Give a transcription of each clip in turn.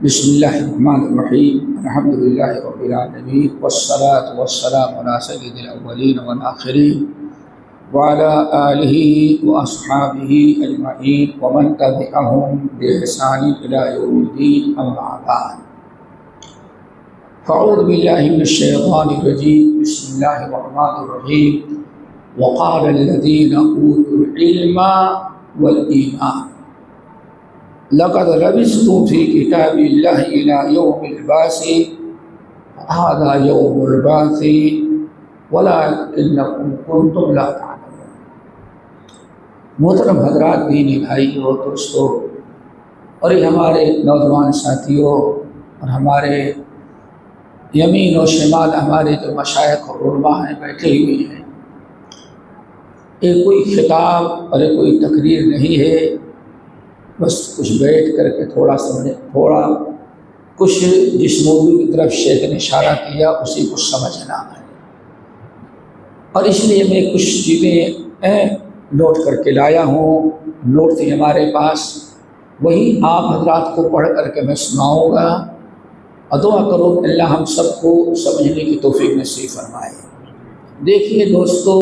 بسم اللہ الرحمن الرحیم الحمد للہ رب العالمین والصلاة والسلام علی سید الاولین والآخرین وعلی آلہ واصحابہ اجمعین ومن تبعہم بإحسان الی یوم الدین اما بعد فاعوذ باللہ من الشیطان الرجیم بسم اللہ الرحمن الرحیم وقال الذین اوتوا العلم والایمان لقد لبثتم في كتاب الله إلى يوم البعث هذا يوم البعث ولكنكم كنتم لا تعلمون۔ محترم حضرات، دینی بھائیو، دوستو اور یہ ہمارے نوجوان ساتھیوں اور ہمارے یمین و شمال ہمارے جو مشائخ اور علماء ہیں بیٹھے ہوئے ہیں، یہ کوئی خطاب اور یہ کوئی تقریر نہیں ہے، بس کچھ بیٹھ کر کے تھوڑا کچھ جس موضوع کی طرف شیخ نے اشارہ کیا اسی کو سمجھنا ہے، اور اس لیے میں کچھ چیزیں نوٹ کر کے لایا ہوں۔ نوٹ تھی ہمارے پاس، وہی آپ حضرات کو پڑھ کر کے میں سناؤں گا، اور دعا کرو کہ اللہ ہم سب کو سمجھنے کی توفیق نصیب فرمائے۔ دیکھیے دوستو،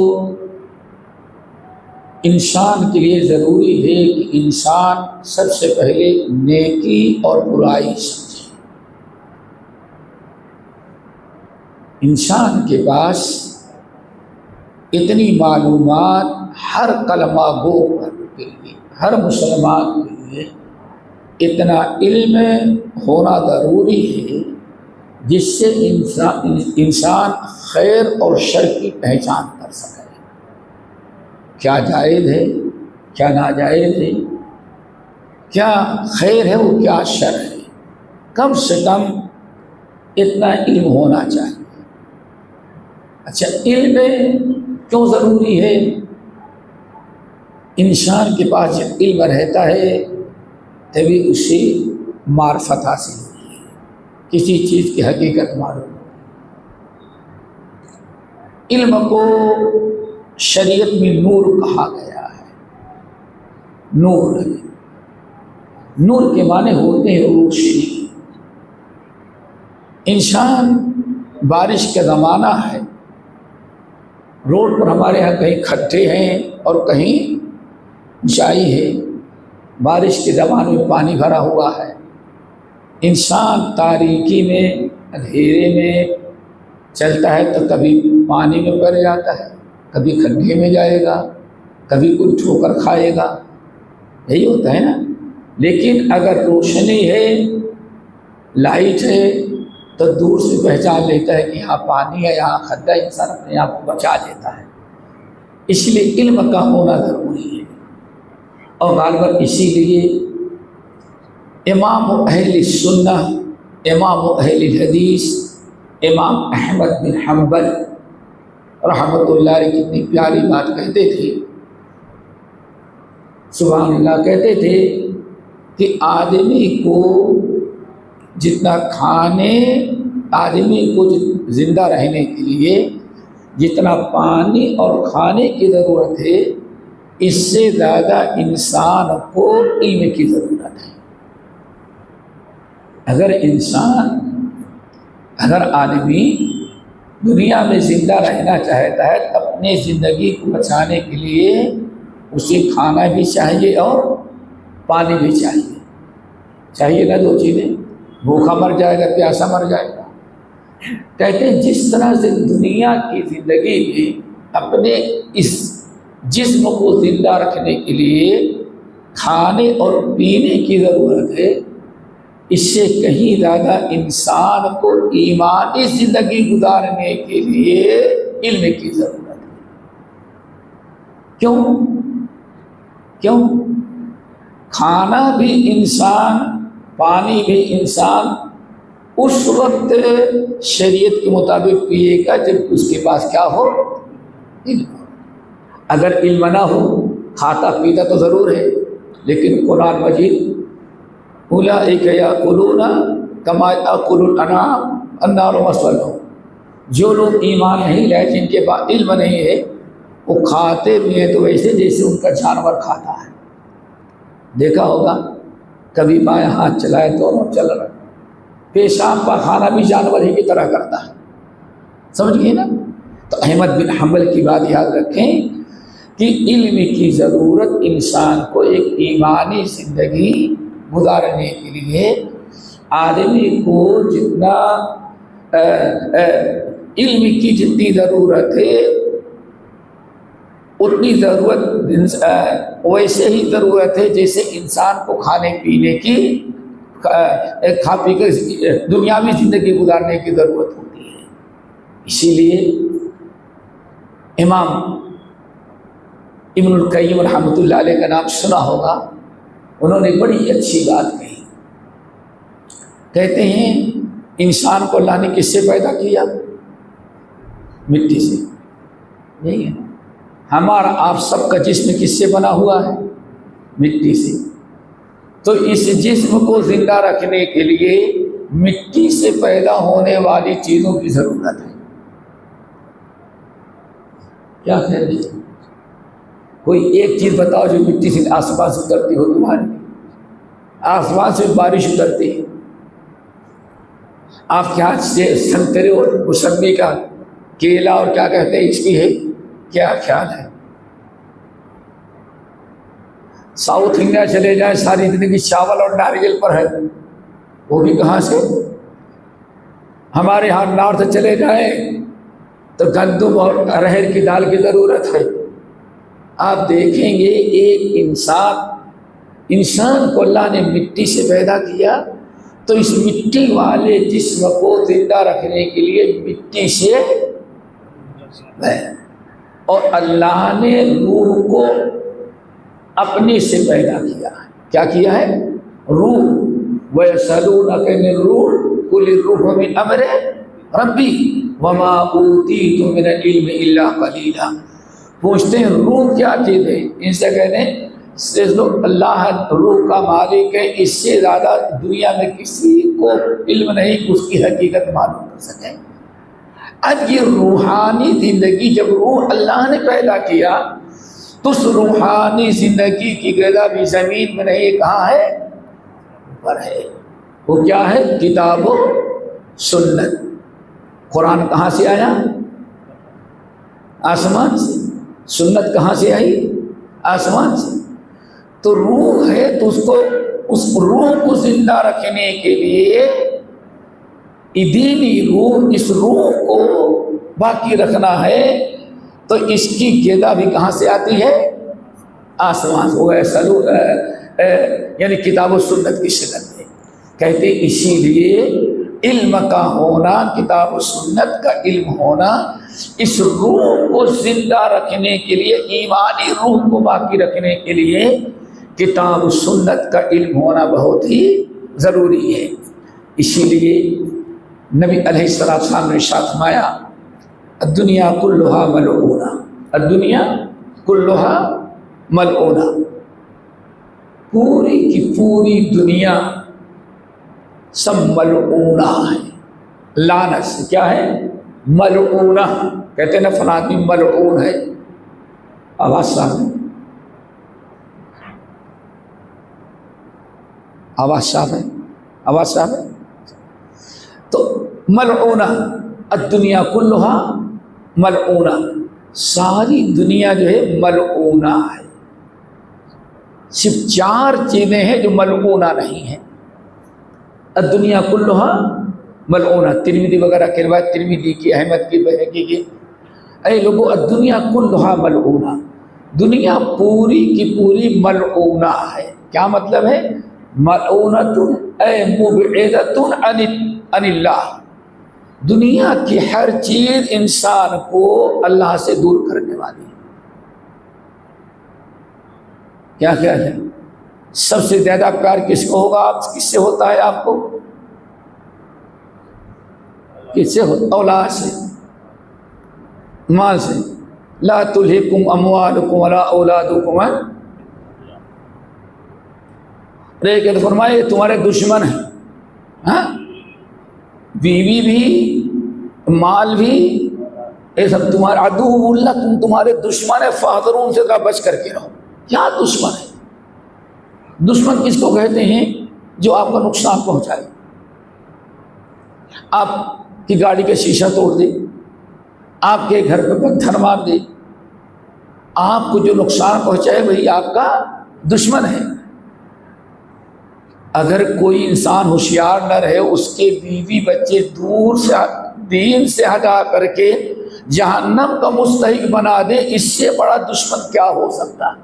انسان کے لیے ضروری ہے کہ انسان سب سے پہلے نیکی اور برائی سمجھے۔ انسان کے پاس اتنی معلومات ہر کلمہ گو کے لیے، ہر مسلمان کے لیے اتنا علم ہونا ضروری ہے جس سے انسان خیر اور شر کی پہچان کر سکے، کیا جائز ہے، کیا ناجائز ہے، کیا خیر ہے وہ کیا شر ہے، کم سے کم اتنا علم ہونا چاہیے۔ اچھا، علم کیوں ضروری ہے؟ انسان کے پاس جب علم رہتا ہے تبھی اسے معرفت حاصل ہوتی ہے، کسی چیز کی حقیقت معلوم ہو۔ علم کو شریعت میں نور کہا گیا ہے۔ نور کے معنی ہوتے ہیں روشنی۔ انسان، بارش کا زمانہ ہے، روڈ پر ہمارے ہاں کہیں کھڈے ہیں اور کہیں اونچائی ہے، بارش کے زمانے میں پانی بھرا ہوا ہے، انسان تاریکی میں، اندھیرے میں چلتا ہے تو کبھی پانی میں پڑ جاتا ہے، کبھی کھڈے میں جائے گا، کبھی کوئی ٹھوکر کھائے گا، یہی ہوتا ہے نا۔ لیکن اگر روشنی ہے، لائٹ ہے، تو دور سے پہچان لیتا ہے کہ یہاں پانی ہے، یہاں کھڈا ہے، انسان اپنے آپ کو بچا لیتا ہے۔ اس لیے علم کا ہونا ضروری ہے، اور غالباً اسی لیے امام اہل سنہ، امام اہل حدیث، امام احمد بن حنبل رحمۃ اللہ علیہ کتنی پیاری بات کہتے تھے، سبحان اللہ، کہتے تھے کہ آدمی کو زندہ رہنے کے لیے جتنا پانی اور کھانے کی ضرورت ہے، اس سے زیادہ انسان کو علم کی ضرورت ہے۔ اگر آدمی دنیا میں زندہ رہنا چاہتا ہے تو اپنی زندگی کو بچانے کے لیے اسے کھانا بھی چاہیے اور پانی بھی چاہیے نا، دو چیزیں۔ بھوکا مر جائے گا، پیاسا مر جائے گا۔ کہتے ہیں جس طرح سے دنیا کی زندگی میں اپنے اس جسم کو زندہ رکھنے کے لیے کھانے اور پینے کی ضرورت ہے، اس سے کہیں زیادہ انسان کو ایمانی زندگی گزارنے کے لیے علم کی ضرورت ہے۔ کیوں؟ کھانا بھی انسان، پانی بھی انسان اس وقت شریعت کے مطابق پیے گا جب اس کے پاس کیا ہو؟ علم۔ اگر علم نہ ہو، کھاتا پیتا تو ضرور ہے، لیکن قرآن مجید اولئک یأکلون کما یأکل الانعام النار مثوی لہم، جو لوگ ایمان نہیں لائے، جن کے پاس علم نہیں ہے، وہ کھاتے بھی ہیں تو ویسے جیسے ان کا جانور کھاتا ہے۔ دیکھا ہوگا کبھی بائیں ہاتھ چلائے دونوں چل رہے، پیشاب پاخانہ بھی جانور ہی کی طرح کرتا ہے، سمجھ گئے نا؟ تو احمد بن حنبل کی بات یاد رکھیں کہ علم کی ضرورت انسان کو ایک ایمانی زندگی گزارنے کے لیے آدمی کو جتنا علم کی جتنی ضرورت ہے اتنی ضرورت ویسے ہی ضرورت ہے جیسے انسان کو کھانے پینے کی کھا پی کر دنیاوی زندگی گزارنے کی ضرورت ہوتی ہے۔ اسی لیے امام ابن القیم رحمۃ اللہ علیہ کا نام سنا ہوگا، انہوں نے بڑی اچھی بات کہی، کہتے ہیں انسان کو اللہ نے کس سے پیدا کیا؟ مٹی سے، نہیں ہے؟ ہمارا آپ سب کا جسم کس سے بنا ہوا ہے؟ مٹی سے۔ تو اس جسم کو زندہ رکھنے کے لیے مٹی سے پیدا ہونے والی چیزوں کی ضرورت ہے۔ کیا خیر ہے؟ کوئی ایک چیز بتاؤ جو مٹی سے آسمان سے اترتی ہو، تمہاری آسمان سے بارش اترتی ہے، آپ کے ہاتھ سے سنترے اور موسمی کا کیلا اور کیا کہتے ہیں اس کی ہے، کیا خیال ہے؟ ساؤتھ انڈیا چلے جائیں، ساری زندگی چاول اور ناریل پر ہے، وہ بھی کہاں سے؟ ہمارے یہاں نارتھ چلے جائیں تو گندم اور ارہر کی دال کی ضرورت ہے۔ آپ دیکھیں گے ایک انسان کو اللہ نے مٹی سے پیدا کیا، تو اس مٹی والے جسم کو زندہ رکھنے کے لیے مٹی سے اور اللہ نے روح کو اپنے سے پیدا کیا ہے۔ کیا کیا ہے؟ روح۔ وَيَسْأَلُونَكَ مِنْ الرُّوحِ قُلِ الرُّوحُ مِنْ أَمْرِ رَبِّي وَمَا أُوتِيتُم مِنَ الْعِلْمِ إِلَّا قَلِيلًا۔ پوچھتے ہیں روح کیا چیز ہے؟ ان سے کہتے ہیں اللہ روح کا مالک ہے، اس سے زیادہ دنیا میں کسی کو علم نہیں کہ اس کی حقیقت معلوم کر سکے۔ اب یہ روحانی زندگی جب روح اللہ نے پیدا کیا تو اس روحانی زندگی کی غذا بھی زمین میں نہیں، کہاں ہے؟ اوپر ہے۔ وہ کیا ہے؟ کتاب و سنت۔ قرآن کہاں سے آیا؟ آسمان سے۔ سنت کہاں سے آئی؟ آسمان سے۔ تو روح ہے تو اس روح کو زندہ رکھنے کے لیے دینی روح، اس روح کو باقی رکھنا ہے تو اس کی غذا بھی کہاں سے آتی ہے؟ آسمان سے۔ یعنی کتاب و سنت کی شکل میں کہتے اسی لیے علم کا ہونا، کتاب و سنت کا علم ہونا، اس روح کو زندہ رکھنے کے لیے، ایمانی روح کو باقی رکھنے کے لیے کتاب و سنت کا علم ہونا بہت ہی ضروری ہے۔ اسی لیے نبی علیہ السلام نے ارشاد فرمایا الدنیا کلھا ملعونہ، الدنیا کلھا ملعونہ، پوری کی پوری دنیا سب ملعونہ ہے، لعنت سے۔ کیا ہے؟ ملعونہ۔ کہتے ہیں نا فلاں آدمی ملعون ہے۔ آواز صاف ہے؟ آواز صاف ہے؟ آواز صاف ہے؟ تو ملعونہ، الدنیا کلھا ملعونہ، ساری دنیا جو ہے ملعونہ ہے۔ صرف 4 چیزیں ہیں جو ملعونہ نہیں ہیں۔ الدنیا کلھا ملعونہ، ترمذی وغیرہ کی روایت، ترمذی کی، احمد کی، بہقی کی، اے لوگو الدنیا کلھا ملعونہ، دنیا پوری کی پوری ملعونہ ہے۔ کیا مطلب ہے؟ ملعونۃ اے مبعدۃ عن اللہ، دنیا کی ہر چیز انسان کو اللہ سے دور کرنے والی ہے۔ کیا خیال ہے؟ سب سے زیادہ پیار کس کو ہوگا؟ آپ کس سے ہوتا ہے؟ آپ کو کس سے ہوتا؟ اولاد سے، مال سے۔ لا تلہکم اموالکم ولا اولادکم، لیکن فرمائے تمہارے دشمن ہیں، ہاں، بیوی بھی، مال بھی، یہ سب تمہارا عدو اللہ، تمہارے دشمن ہے، فاحذروا ان سے بچ کر کے رہو۔ کیا دشمن ہے؟ دشمن کس کو کہتے ہیں؟ جو آپ کو نقصان پہنچائے۔ آپ کی گاڑی کا شیشہ توڑ دے، آپ کے گھر پہ پتھر مار دے، آپ کو جو نقصان پہنچائے وہی آپ کا دشمن ہے۔ اگر کوئی انسان ہوشیار نہ رہے، اس کے بیوی بچے دور سے دین سے ہٹا کر کے جہنم کا مستحق بنا دے، اس سے بڑا دشمن کیا ہو سکتا ہے؟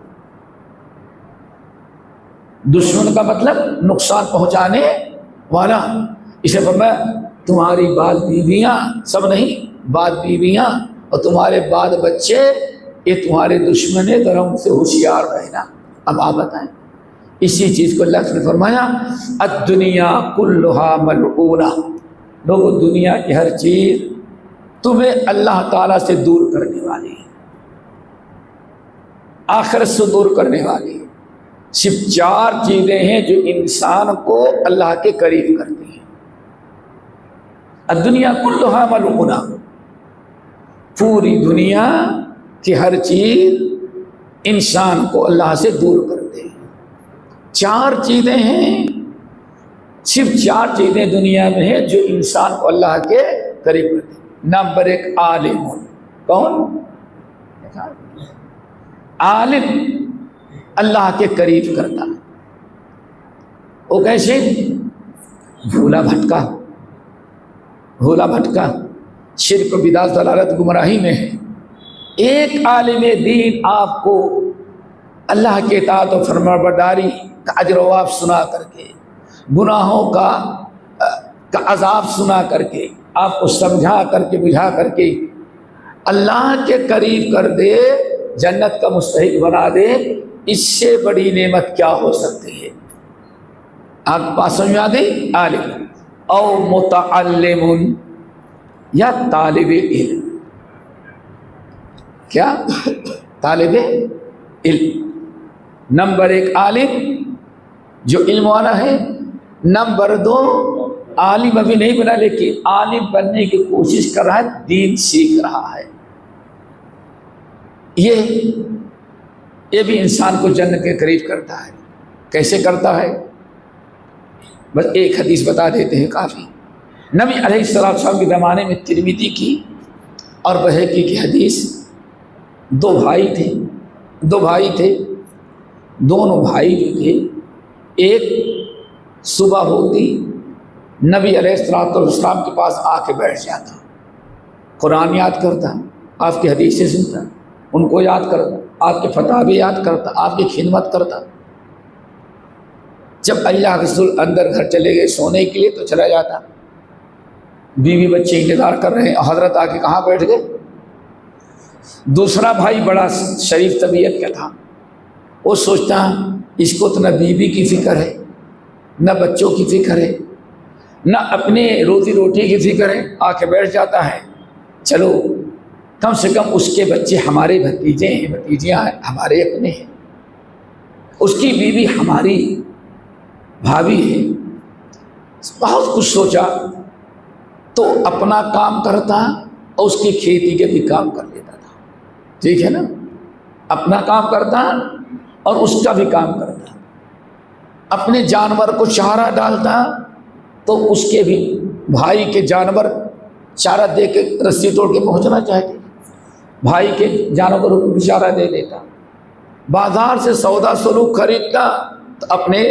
دشمن کا مطلب نقصان پہنچانے والا۔ اسے فرمایا تمہاری بعض بیویاں، سب نہیں، بعض بیویاں اور تمہارے بعض بچے یہ تمہارے دشمن ہے، ذرا ان سے ہوشیار رہنا۔ اب آپ بتائیں، اسی چیز کو اللہ نے فرمایا الدنیا کلھا ملعونہ، لوگوں دنیا کی ہر چیز تمہیں اللہ تعالیٰ سے دور کرنے والی ہے، آخرت سے دور کرنے والی ہے۔ صرف 4 چیزیں ہیں جو انسان کو اللہ کے قریب کرتی ہیں۔ الدنیا کلھا ملعونہ، پوری دنیا کی ہر چیز انسان کو اللہ سے دور کرتے ہیں۔ 4 چیزیں ہیں، صرف 4 چیزیں دنیا میں ہیں جو انسان کو اللہ کے قریب کرتے ہیں۔ نمبر 1 عالم، کون؟ عالم اللہ کے قریب کرتا ہے۔ وہ کیسے؟ بھولا بھٹکا شرک و بدعت ضلالت گمراہی میں ہے۔ ایک عالم دین آپ کو اللہ کے اطاعت و فرمانبرداری کا اجر و ثواب سنا کر کے، گناہوں کا عذاب سنا کر کے، آپ کو سمجھا کر کے، بجھا کر کے اللہ کے قریب کر دے، جنت کا مستحق بنا دے، اس سے بڑی نعمت کیا ہو سکتی ہے؟ آپ بات سمجھ آ گئی؟ عالم او متعلم، یا طالب علم۔ کیا؟ طالب علم۔ نمبر 1 عالم جو علم والا ہے، نمبر 2 عالم ابھی نہیں بنا لیکن عالم بننے کی کوشش کر رہا ہے، دین سیکھ رہا ہے۔ یہ بھی انسان کو جنت کے قریب کرتا ہے۔ کیسے کرتا ہے؟ بس ایک حدیث بتا دیتے ہیں کافی۔ نبی علیہ السلام کے زمانے میں ترمذی کی اور بہقی کی حدیث، 2 بھائی تھے، دونوں بھائی جو تھے، ایک صبح ہوتی نبی علیہ السلام کے پاس آ کے بیٹھ جاتا، قرآن یاد کرتا، آپ کی حدیثیں سنتا، ان کو یاد کرتا، آپ کے فتح بھی یاد کرتا، آپ کی خدمت کرتا۔ جب اللہ کے رسول اندر گھر چلے گئے سونے کے لیے تو چلا جاتا، بیوی بچے انتظار کر رہے ہیں، حضرت آ کے کہاں بیٹھ گئے۔ دوسرا بھائی بڑا شریف طبیعت کا تھا، وہ سوچتا اس کو تو نہ بیوی کی فکر ہے، نہ بچوں کی فکر ہے، نہ اپنے روزی روٹی کی فکر ہے، آ کے بیٹھ جاتا ہے۔ چلو کم سے کم اس کے بچے ہمارے بھتیجے ہیں، بھتیجیاں ہیں، ہمارے اپنے ہیں، اس کی بیوی ہماری بھابھی ہے۔ بہت کچھ سوچا تو اپنا کام کرتا اور اس کی کھیتی کے بھی کام کر لیتا تھا، ٹھیک ہے نا، اپنا کام کرتا اور اس کا بھی کام کرتا، اپنے جانور کو چارہ ڈالتا تو اس کے بھی بھائی کے جانور چارہ دے کے رسی توڑ کے پہنچنا چاہتے، بھائی کے جانوروں کو بھی چارہ دے دیتا، بازار سے سودا سلوک خریدتا تو اپنے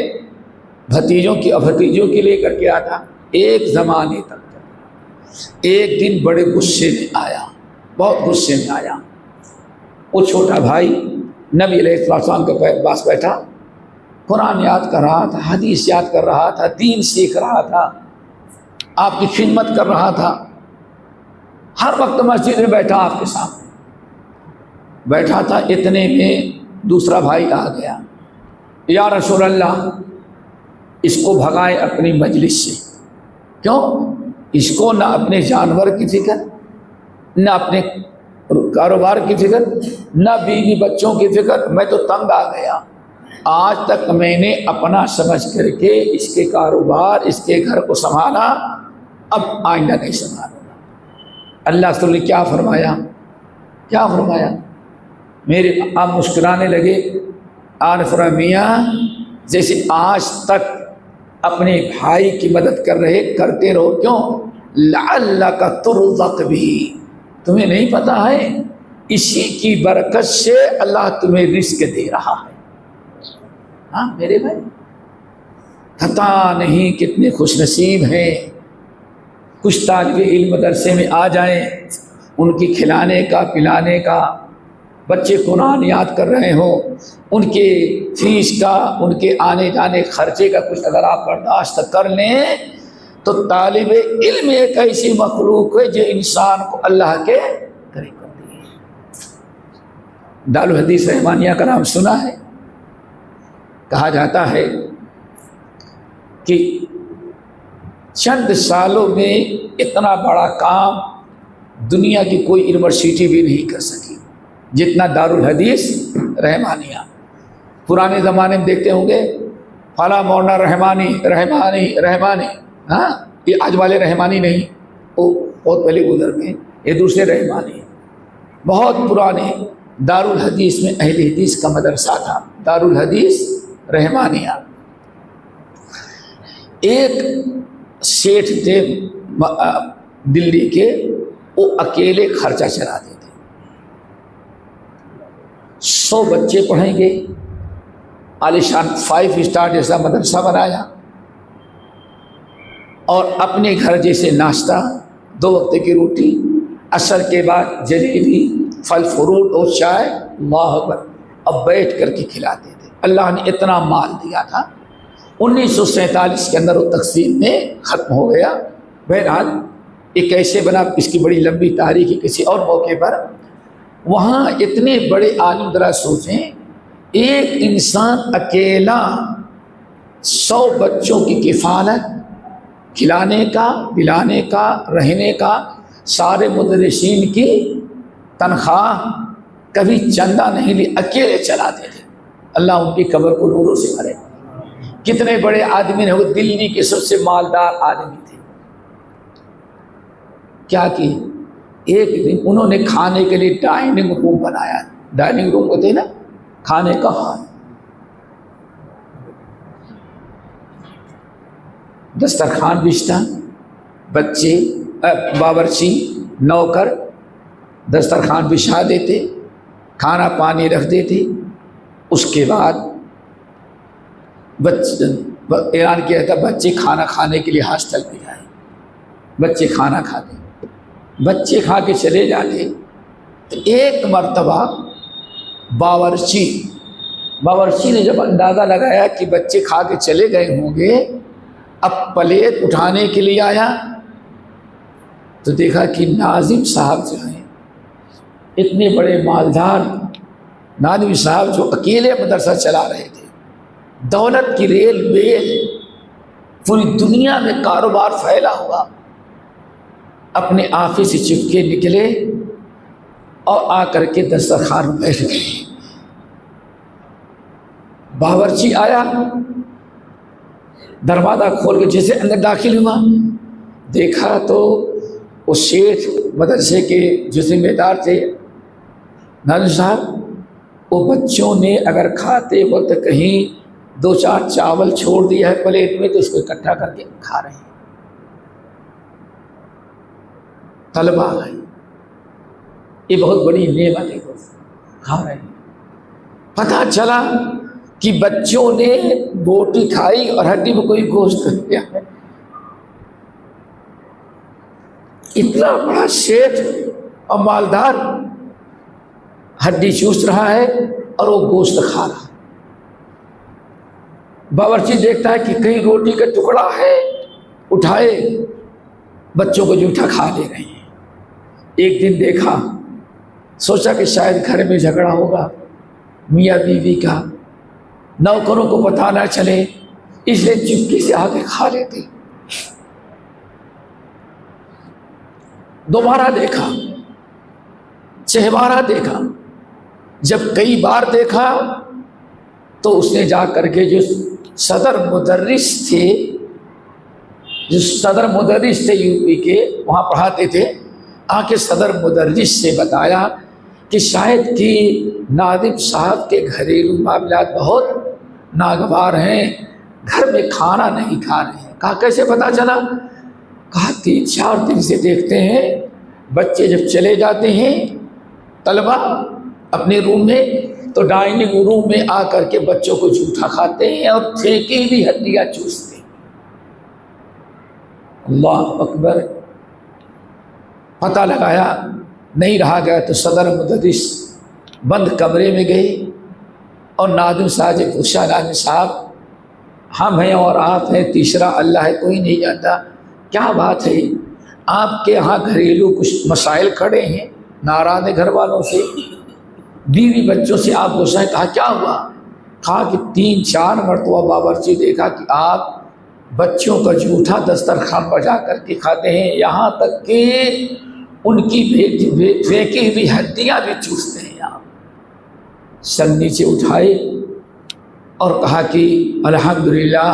بھتیجوں کی لے کر کے آتا۔ ایک زمانے تک ایک دن بڑے غصے میں آیا، بہت غصے میں آیا، وہ چھوٹا بھائی نبی علیہ السلام کے پاس بیٹھا، قرآن یاد کر رہا تھا، حدیث یاد کر رہا تھا، دین سیکھ رہا تھا، آپ کی خدمت کر رہا تھا، ہر وقت مسجد میں بیٹھا آپ کے سامنے بیٹھا تھا۔ اتنے میں دوسرا بھائی آ گیا، یا رسول اللہ اس کو بھگائے اپنی مجلس سے۔ کیوں؟ اس کو نہ اپنے جانور کی فکر، نہ اپنے کاروبار کی فکر، نہ بیوی بچوں کی فکر۔ میں تو تنگ آ گیا، آج تک میں نے اپنا سمجھ کر کے اس کے کاروبار، اس کے گھر کو سنبھالا، اب آئندہ نہیں سنبھالوں گا۔ اللہ رسول نے کیا فرمایا؟ میرے آپ مسکرانے لگے، آن فرمیاں جیسے آج تک اپنے بھائی کی مدد کرتے رہو۔ کیوں؟ لعلک ترزق بھی، تمہیں نہیں پتا ہے اسی کی برکت سے اللہ تمہیں رزق دے رہا ہے۔ ہاں میرے بھائی، پتہ نہیں کتنے خوش نصیب ہیں۔ کچھ طالب علم مدرسے میں آ جائیں، ان کی کھلانے کا پلانے کا، بچے قرآن یاد کر رہے ہوں، ان کے فیس کا، ان کے آنے جانے خرچے کا کچھ اگر آپ برداشت کر لیں تو طالب علم ایک ایسی مخلوق ہے جو انسان کو اللہ کے قریب کرتی ہے۔ دارالحدیث رحمانیہ کا نام سنا ہے؟ کہا جاتا ہے کہ چند سالوں میں اتنا بڑا کام دنیا کی کوئی یونیورسٹی بھی نہیں کر سکی جتنا دارالحدیث رحمانیہ۔ پرانے زمانے میں دیکھتے ہوں گے فلاں مولانا رحمانی، ہاں یہ آج والے رحمانی نہیں، وہ بہت پہلے گزر گئے، یہ دوسرے رحمانی، بہت پرانے۔ دارالحدیث میں اہل حدیث کا مدرسہ تھا، دارالحدیث رحمانیہ۔ ایک سیٹھ تھے دلی کے، وہ اکیلے خرچہ چلاتے تھے، 100 بچے پڑھیں گے، عالیشان 5 اسٹار جیسا مدرسہ بنایا، اور اپنے گھر جیسے ناشتہ، 2 وقت کی روٹی، عصر کے بعد جلیبی، پھل فروٹ اور چائے، اللہ اکبر، اب بیٹھ کر کے کھلاتے تھے۔ اللہ نے اتنا مال دیا تھا، 1947 کے اندر وہ تقسیم میں ختم ہو گیا۔ بہرحال یہ کیسے بنا، اس کی بڑی لمبی تاریخ ہے، کسی اور موقع پر۔ وہاں اتنے بڑے عالم، ذرا سوچیں، ایک انسان اکیلا 100 بچوں کی کفالت، کھلانے کا، پلانے کا، رہنے کا، سارے مدرسین کی تنخواہ، کبھی چندہ نہیں لی، اکیلے چلاتے تھے۔ اللہ ان کی قبر کو نوروں سے بھرے۔ کتنے بڑے آدمی ہیں، وہ دلی کے سب سے مالدار آدمی تھے۔ کیا کی، ایک دن انہوں نے کھانے کے لیے ڈائننگ روم بنایا، ڈائننگ روم ہوتے ہیں نا، کھانے کا ہال، دسترخوان بچھتا، بچے، باورچی، نوکر دسترخوان بچھا دیتے، کھانا پانی رکھ دیتے۔ اس کے بعد اعلان کیا تھا بچے کھانا کھانے کے لیے ہاسٹل میں جائیں۔ بچے کھانا کھاتے، بچے کھا کے چلے جاتے، تو ایک مرتبہ باورچی نے جب اندازہ لگایا کہ بچے کھا کے چلے گئے ہوں گے، اب پلیٹ اٹھانے کے لیے آیا تو دیکھا کہ ناظم صاحب جو ہیں، اتنے بڑے مالدار ناظم صاحب جو اکیلے مدرسہ چلا رہے تھے، دولت کی ریل بیل، پوری دنیا میں کاروبار پھیلا ہوا، اپنے آفس سے چپکے نکلے اور آ کر کے دسترخوان میں بیٹھ گئے۔ باورچی آیا، دروازہ کھول کے جیسے اندر داخل ہوا، دیکھا تو وہ شیخ مدرسے کے جو ذمہ دار تھے ناظم صاحب، وہ بچوں نے اگر کھاتے وقت کہیں 2-4 چاول چھوڑ دیا ہے پلیٹ میں تو اس کو اکٹھا کر کے کھا رہے ہیں۔ طلبہ ہے، یہ بہت بڑی نعمت ہے، کھا رہے ہیں۔ پتہ چلا کہ بچوں نے بوٹی کھائی اور ہڈی میں کوئی گوشت نہیں دیا ہے۔ اتنا بڑا شیخ اور مالدار ہڈی چوس رہا ہے اور وہ گوشت کھا رہا ہے۔ باورچی دیکھتا ہے کہ کہیں روٹی کا ٹکڑا ہے، اٹھائے، بچوں کو جھوٹا کھا لے رہے ہیں۔ ایک دن دیکھا، سوچا کہ شاید گھر میں جھگڑا ہوگا میاں بیوی کا، نوکروں کو پتہ نہ چلے، اس لیے چپکے سے آ کے کھا لیتے۔ دوبارہ دیکھا، چہبارہ دیکھا، جب کئی بار دیکھا تو اس نے جا کر کے جو صدر مدرس تھے یو پی کے، وہاں پڑھاتے تھے، آ کے صدر مدرس سے بتایا کہ شاید کہ ناظم صاحب کے گھریلو معاملات بہت ناگوار ہیں، گھر میں کھانا نہیں کھا رہے ہیں۔ کہا کیسے پتہ چلا؟ کہا 3-4 دن سے دیکھتے ہیں بچے جب چلے جاتے ہیں طلبہ اپنے روم میں تو ڈائننگ روم میں آ کر کے بچوں کو جھوٹا کھاتے ہیں اور پھینکی بھی ہڈیاں چوستے ہیں۔ اللہ اکبر۔ پتہ لگایا نہیں رہا گیا تو صدر مدرس بند کمرے میں گئے اور ناظم صاحب سے پوچھا، ناظم صاحب ہم ہیں اور آپ ہیں، تیسرا اللہ ہے، کوئی نہیں جانتا، کیا بات ہے؟ آپ کے ہاں گھریلو کچھ مسائل کھڑے ہیں، ناراض ہیں گھر والوں سے، بیوی بچوں سے آپ غصہ ہے؟ کہا کیا ہوا؟ کہا کہ 3-4 مرتبہ باورچی دیکھا کہ آپ بچوں کا جھوٹا دسترخوان بجا کر کے کھاتے ہیں، یہاں تک کہ ان کی پھینکی ہوئی ہڈیاں بھی چوستے ہیں آپ۔ سر نیچے اٹھائے اور کہا کہ الحمدللہ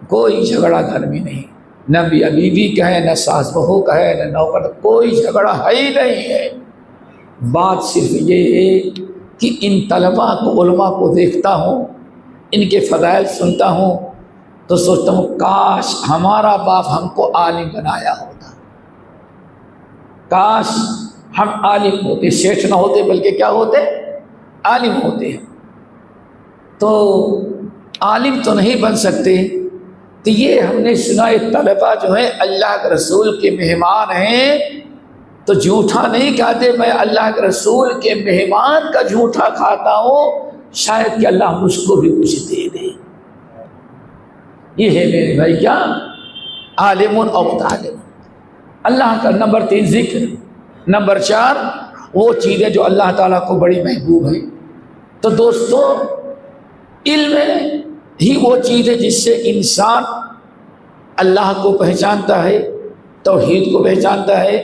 کوئی جھگڑا گھر میں نہیں، نہ بیوی کا ہے، نہ ساس بہو کا ہے، نہ نوکر، کوئی جھگڑا ہے ہی نہیں ہے۔ بات صرف یہ ہے کہ ان طلباء کو، علماء کو دیکھتا ہوں، ان کے فضائل سنتا ہوں تو سوچتا ہوں کاش ہمارا باپ ہم کو عالم بنایا ہوتا، کاش ہم عالم ہوتے، شیخ نہ ہوتے بلکہ کیا ہوتے؟ عالم ہوتے ہیں۔ تو عالم تو نہیں بن سکتے، تو یہ ہم نے سنا ہے طلباء جو ہیں اللہ کے رسول کے مہمان ہیں تو جھوٹا نہیں کھاتے، میں اللہ کے رسول کے مہمان کا جھوٹا کھاتا ہوں، شاید کہ اللہ مجھ کو بھی کچھ دے دے۔ یہ ہے میرے بھائی کیا؟ عالم اور متعلم۔ اللہ کا نمبر 3 ذکر، نمبر 4 وہ چیزیں جو اللہ تعالیٰ کو بڑی محبوب ہیں۔ تو دوستو علم ہی وہ چیز ہے جس سے انسان اللہ کو پہچانتا ہے، توحید کو پہچانتا ہے۔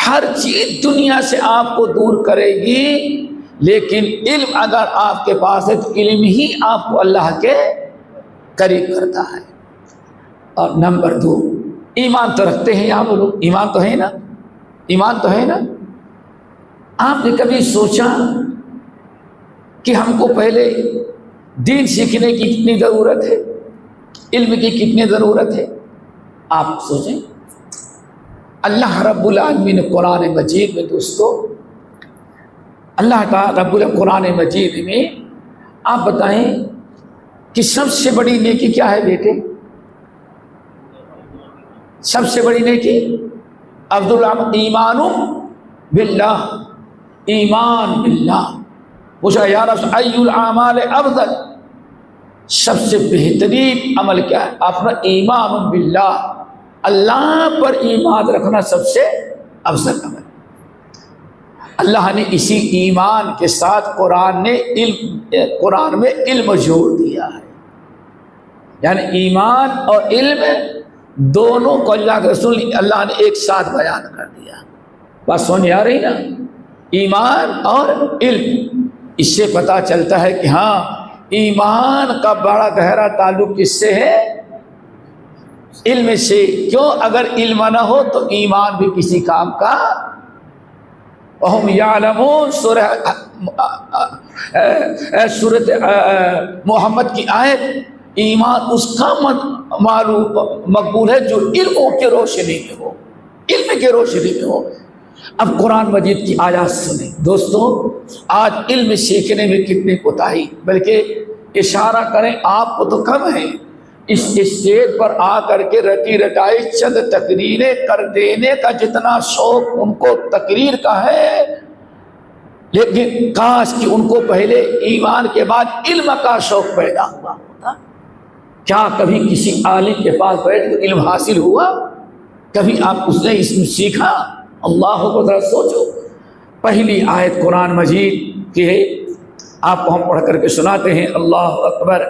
ہر چیز دنیا سے آپ کو دور کرے گی، لیکن علم اگر آپ کے پاس ہے تو علم ہی آپ کو اللہ کے قریب کرتا ہے۔ اور نمبر 2 ایمان تو رکھتے ہیں آپ لوگ، ایمان تو ہے نا؟ ایمان تو ہے نا؟ آپ نے کبھی سوچا کہ ہم کو پہلے دین سیکھنے کی کتنی ضرورت ہے، علم کی کتنی ضرورت ہے؟ آپ سوچیں۔ اللہ رب العالمین قرآن مجید میں دوستو، اللہ تعالیٰ رب القرآن مجید میں آپ بتائیں کہ سب سے بڑی نیکی کیا ہے بیٹے؟ سب سے بڑی نیکی ایمان باللہ، ایمان باللہ۔ پوچھا یا رسول ای الاعمال افضل، سب سے بہترین عمل کیا ہے؟ اپنا ایمان باللہ، اللہ پر ایمان رکھنا سب سے افضل عمل۔ اللہ نے اسی ایمان کے ساتھ قرآن میں علم جوڑ دیا ہے، یعنی ایمان اور علم دونوں کو اللہ کے رسول اللہ نے ایک ساتھ بیان کر دیا۔ بات سمجھ آ رہی نا؟ ایمان اور علم، اس سے پتہ چلتا ہے کہ ہاں ایمان کا بڑا گہرا تعلق کس سے ہے؟ علم سے۔ کیوں؟ اگر علم نہ ہو تو ایمان بھی کسی کام کا۔ وَهُمْ يَعْلَمُونَ سورۃ محمد کی آیت، ایمان اس کا مقبول ہے جو علموں کے روشنی میں ہو، علم کے روشنی میں ہو۔ اب قرآن مجید کی آیات سنیں دوستو، آج علم سیکھنے میں کتنی کوتاہی، بلکہ اشارہ کریں آپ کو تو کم ہے، اس اسٹیج پر آ کر کے رٹی رٹائی چند تقریریں کر دینے کا جتنا شوق ان کو تقریر کا ہے، لیکن کاش کہ ان کو پہلے ایمان کے بعد علم کا شوق پیدا ہوا ہوتا۔ کیا کبھی کسی عالم کے پاس بیٹھ کر علم حاصل ہوا؟ کبھی آپ اس نے اس میں سیکھا؟ اللہ کو ذرا سوچو۔ پہلی آیت قرآن مجید کی ہے، آپ کو ہم پڑھ کر کے سناتے ہیں۔ اللہ اکبر۔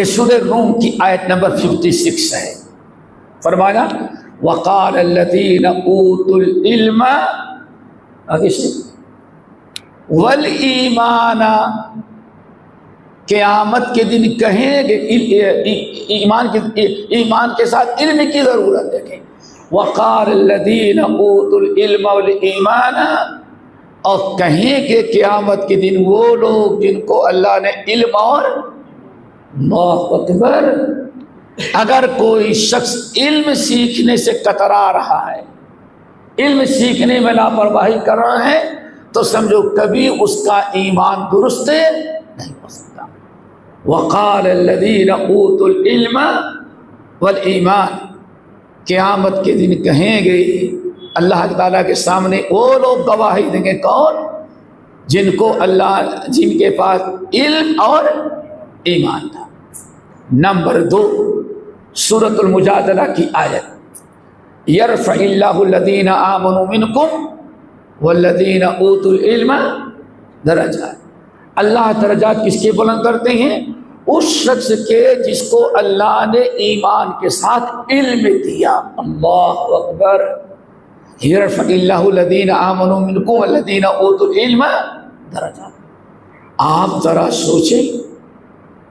سورہ روم کی آیت نمبر 56 ہے۔ فرمایا وقال الذین اوتوا العلم والایمان، قیامت کے دن کہیں گے ایمان کے ساتھ علم کی ضرورت ہے۔ وقال الذین اوتوا العلم والایمان، اور کہیں گے قیامت کے دن وہ لوگ جن کو اللہ نے علم اور اللہ اکبر اگر کوئی شخص علم سیکھنے سے کترا رہا ہے، علم سیکھنے میں لاپرواہی کر رہا ہے، تو سمجھو کبھی اس کا ایمان درست نہیں ہو سکتا۔ وقال الذین اوتوا العلم والایمان، قیامت کے دن کہیں گے اللہ تعالیٰ کے سامنے وہ لوگ گواہی دیں گے، کون؟ جن کو جن کے پاس علم اور ایمان تھا۔ نمبر 2 سورۃ المجادلہ کی آیت، یرفع اللہ الذین آمنوا منکم والذین اوتوا العلم درجات۔ اللہ درجات کس کے بلند کرتے ہیں؟ اس شخص کے جس کو اللہ نے ایمان کے ساتھ علم دیا۔ اللہ اکبر۔ یرفع اللہ الذین آمنوا منکم والذین اوتوا العلم درجات۔ آپ ذرا سوچیں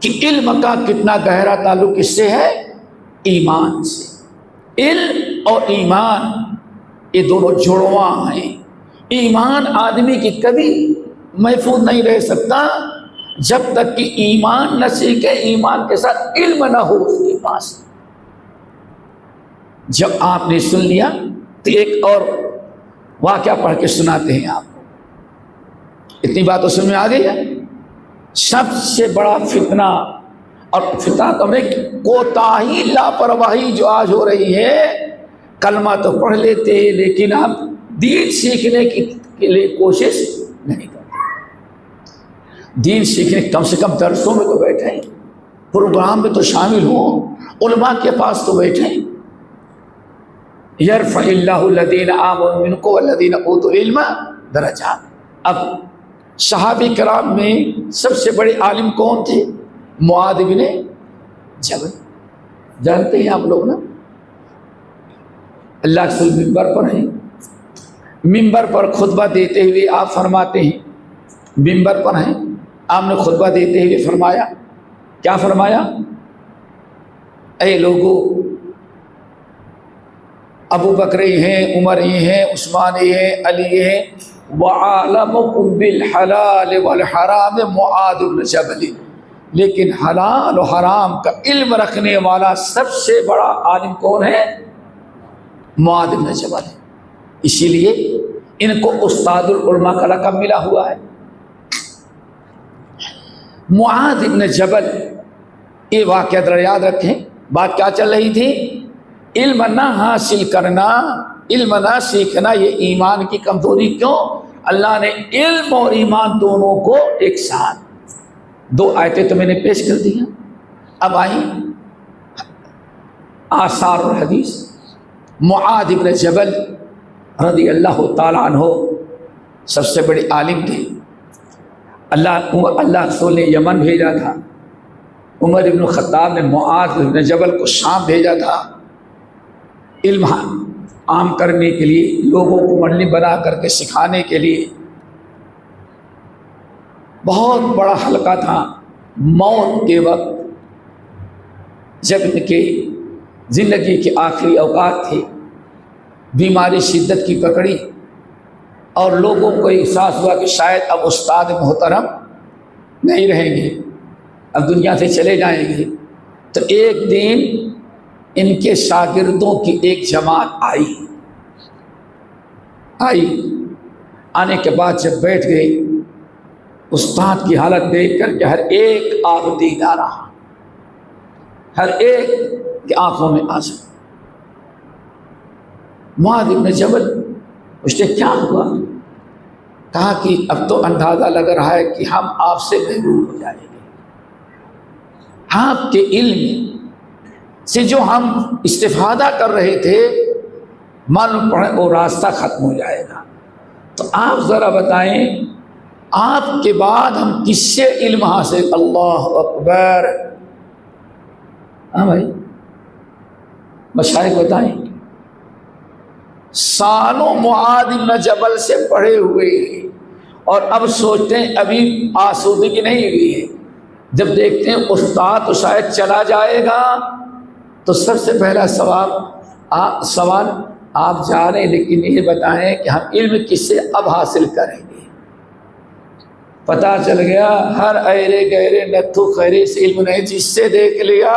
کہ علم کا کتنا گہرا تعلق کس سے ہے؟ ایمان سے۔ علم اور ایمان یہ دونوں جڑواں ہیں۔ ایمان آدمی کی کبھی محفوظ نہیں رہ سکتا جب تک کہ ایمان نہ سیکھے، ایمان کے ساتھ علم نہ ہو اس کے پاس۔ جب آپ نے سن لیا تو ایک اور واقعہ پڑھ کے سناتے ہیں آپ کو۔ اتنی باتوں سمجھ میں آ گئی ہے؟ سب سے بڑا فتنہ، اور فتنہ تو میں کوتاہی، لاپرواہی جو آج ہو رہی ہے، کلمہ تو پڑھ لیتے لیکن ہم دین سیکھنے کے لیے کوشش نہیں کرتے۔ دین سیکھنے کم سے کم درسوں میں تو بیٹھیں، پروگرام میں تو شامل ہوں، علماء کے پاس تو بیٹھیں۔ یرفع اللہ الذین آمنوا منکم والذین اوتوا العلم درجات۔ اب صحابہ کرام میں سب سے بڑے عالم کون تھے؟ معاذ بن جبل، جانتے ہیں آپ لوگ نا؟ اللہ کے رسول ممبر پر ہیں، ممبر پر خطبہ دیتے ہوئے آپ فرماتے ہیں، ممبر پر ہیں، آپ نے خطبہ دیتے ہوئے فرمایا، کیا فرمایا؟ اے لوگو، ابو بکر یہ ہیں، عمر یہ ہیں، عثمان یہ ہیں، علی یہ ہیں، وَعَالَمُكُمْ بِالْحَلَالِ وَالْحَرَامِ مُعَاذُ بْنُ جبل۔ لیکن حلال و حرام کا علم رکھنے والا سب سے بڑا عالم کون ہے؟ معاذ بن جبل ہے۔ اسی لیے ان کو استاد العلماء کا لقب ملا ہوا ہے۔ معاذ بن جبل، یہ واقعہ ذرا یاد رکھیں، بات کیا چل رہی تھی؟ علم نہ حاصل کرنا، علم نہ سیکھنا، یہ ایمان کی کمزوری۔ کیوں؟ اللہ نے علم اور ایمان دونوں کو ایک ساتھ، 2 آیتیں تو میں نے پیش کر دی ہیں۔ اب آئیں آثار اور حدیث۔ معاذ بن جبل رضی اللہ تعالیٰ عنہ سب سے بڑے عالم تھے۔ اللہ رسول نے یمن بھیجا تھا، عمر بن خطاب نے معاذ بن جبل کو شام بھیجا تھا علم عام کرنے کے لیے، لوگوں کو منڈلی بنا کر کے سکھانے کے لیے۔ بہت بڑا حلقہ تھا۔ موت کے وقت جب ان کے زندگی کے آخری اوقات تھے، بیماری شدت کی پکڑی اور لوگوں کو احساس ہوا کہ شاید اب استاد محترم نہیں رہیں گے، اب دنیا سے چلے جائیں گے۔ تو ایک دن ان کے شاگردوں کی ایک جماعت آئی، آنے کے بعد جب بیٹھ گئے، استاد کی حالت دیکھ کر کے ہر ایک آنکھ دیدہ رہا، ہر ایک کی آنکھوں میں آنسو۔ معاذ بن جبل پوچھتے کیا ہوا؟ کہا کہ اب تو اندازہ لگ رہا ہے کہ ہم آپ سے محروم ہو جائیں گے، آپ کے علم سے جو ہم استفادہ کر رہے تھے معلوم پڑے وہ راستہ ختم ہو جائے گا۔ تو آپ ذرا بتائیں آپ کے بعد ہم کس سے علم حاصل؟ اللہ اکبر۔ ہاں بھائی مشائخ بتائیں، سالوں معاذ بن جبل سے پڑھے ہوئے ہیں اور اب سوچتے ہیں ابھی آسودگی نہیں ہوئی ہے، جب دیکھتے ہیں استاد تو شاید چلا جائے گا، تو سب سے پہلا سوال آپ جا رہے ہیں لیکن یہ بتائیں کہ ہم علم کس سے اب حاصل کریں گے؟ پتہ چل گیا ہر ایرے گہرے نتھو خیرے سے علم نہیں، جس سے دیکھ لیا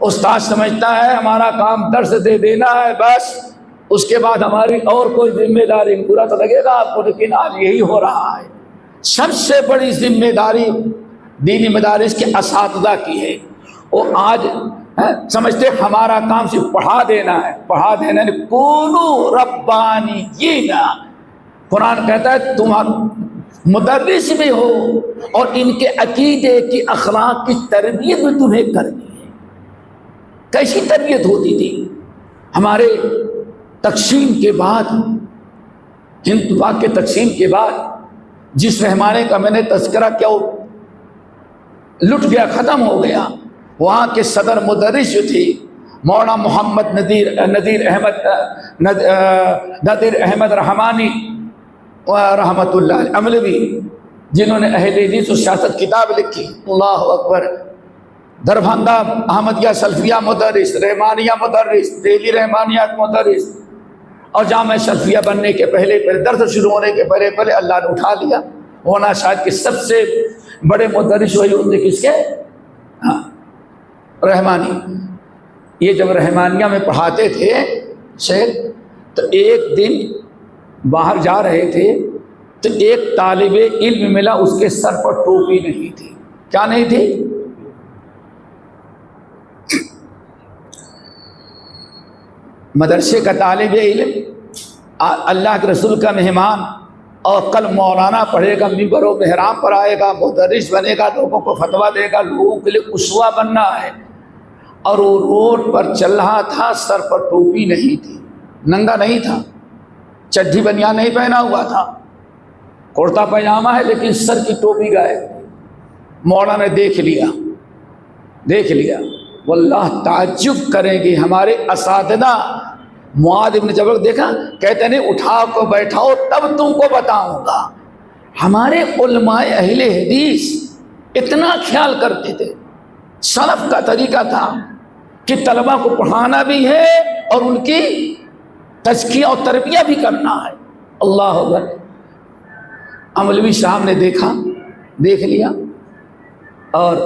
استاد سمجھتا ہے ہمارا کام درس دے دینا ہے بس، اس کے بعد ہماری اور کوئی ذمہ داری، برا تو لگے گا آپ کو، لیکن آج یہی ہو رہا ہے۔ سب سے بڑی ذمہ داری دینی مدارس کے اساتذہ کی ہے۔ وہ آج سمجھتے ہمارا کام صرف پڑھا دینا ہے، پڑھا دینا ہے، کونوا ربانیین۔ قرآن کہتا ہے تم مدرس بھی ہو اور ان کے عقیدے کی، اخلاق کی تربیت بھی تمہیں کرنی ہے۔ کیسی تربیت ہوتی تھی ہمارے تقسیم کے بعد، ہند پاک کے تقسیم کے بعد جس رحمانے کا میں نے تذکرہ کیا وہ لٹ گیا، ختم ہو گیا۔ وہاں کے صدر مدرس جو تھی مولانا محمد نذیر احمد رحمانی رحمۃ اللہ عملوی، جنہوں نے اہل حدیث و سیاست کتاب لکھی، اللہ اکبر، دربھنگہ احمدیہ سلفیہ مدرس، رحمانیہ مدرس، دہلی رحمانیات مدرس، اور جامعہ سلفیہ بننے کے پہلے درس شروع ہونے کے پہلے اللہ نے اٹھا لیا۔ ہونا شاید کہ سب سے بڑے مدرس وہی ہوتے کس کے؟ رحمانی۔ یہ جب رحمانیہ میں پڑھاتے تھے شیخ، تو ایک دن باہر جا رہے تھے تو ایک طالب علم ملا، اس کے سر پر ٹوپی نہیں تھی۔ کیا نہیں تھی؟ مدرسے کا طالب علم، اللہ کے رسول کا مہمان، اور کل مولانا پڑھے گا، منبر و محراب پر آئے گا، مدرس بنے گا، لوگوں کو فتویٰ دے گا، لوگوں کے لیے اسوہ بننا ہے، اور وہ روڈ پر چل رہا تھا، سر پر ٹوپی نہیں تھی، ننگا نہیں تھا، چڈی بنیان نہیں پہنا ہوا تھا، کرتا پاجامہ ہے لیکن سر کی ٹوپی غائب تھی۔ مولانا نے دیکھ لیا، واللہ تعجب کریں گے ہمارے اساتذہ۔ معاذ ابن جبل دیکھا، کہتے نہیں اٹھا کو بیٹھاؤ تب تم کو بتاؤں گا۔ ہمارے علماء اہل حدیث اتنا خیال کرتے تھے، سلف کا طریقہ تھا کہ طلبہ کو پڑھانا بھی ہے اور ان کی تزکیہ اور تربیہ بھی کرنا ہے۔ اللہ اکبر۔ عملوی صاحب نے دیکھ لیا، اور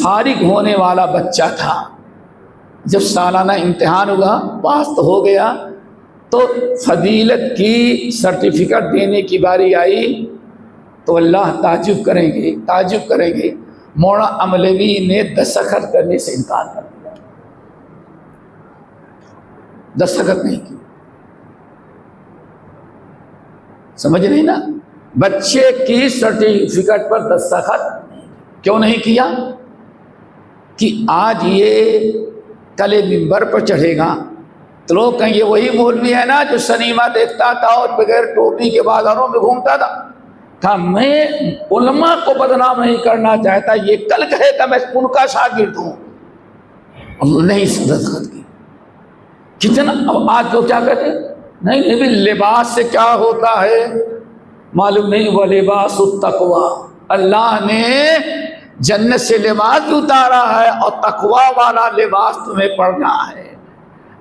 فارغ ہونے والا بچہ تھا۔ جب سالانہ امتحان ہوا، پاس تو ہو گیا، تو فضیلت کی سرٹیفکیٹ دینے کی باری آئی تو اللہ تعجب کریں گے مولانا عملوی نے دستخط کرنے سے انکار کر دیا، دستخط نہیں کی۔ سمجھ نہیں نا؟ بچے کی سرٹیفکیٹ پر دستخط کیوں نہیں کیا؟ کہ آج یہ کل ممبر پر چڑھے گا تو لوگ کہیں یہ وہی مولوی ہے نا جو سنیما دیکھتا تھا اور بغیر ٹوپی کے بازاروں میں گھومتا تھا۔ میں علماء کو بدنام نہیں کرنا چاہتا، یہ کل کہے کہ میں ان کا شاگرد ہوں، نہیں دستخط کی۔ کتنا آج کو کیا کہتے ہیں؟ نہیں بھی لباس سے کیا ہوتا ہے معلوم نہیں، وہ لباس التقوی، اللہ نے جنت سے لباس بھی اتارا ہے اور تقوی والا لباس تمہیں پڑھنا ہے۔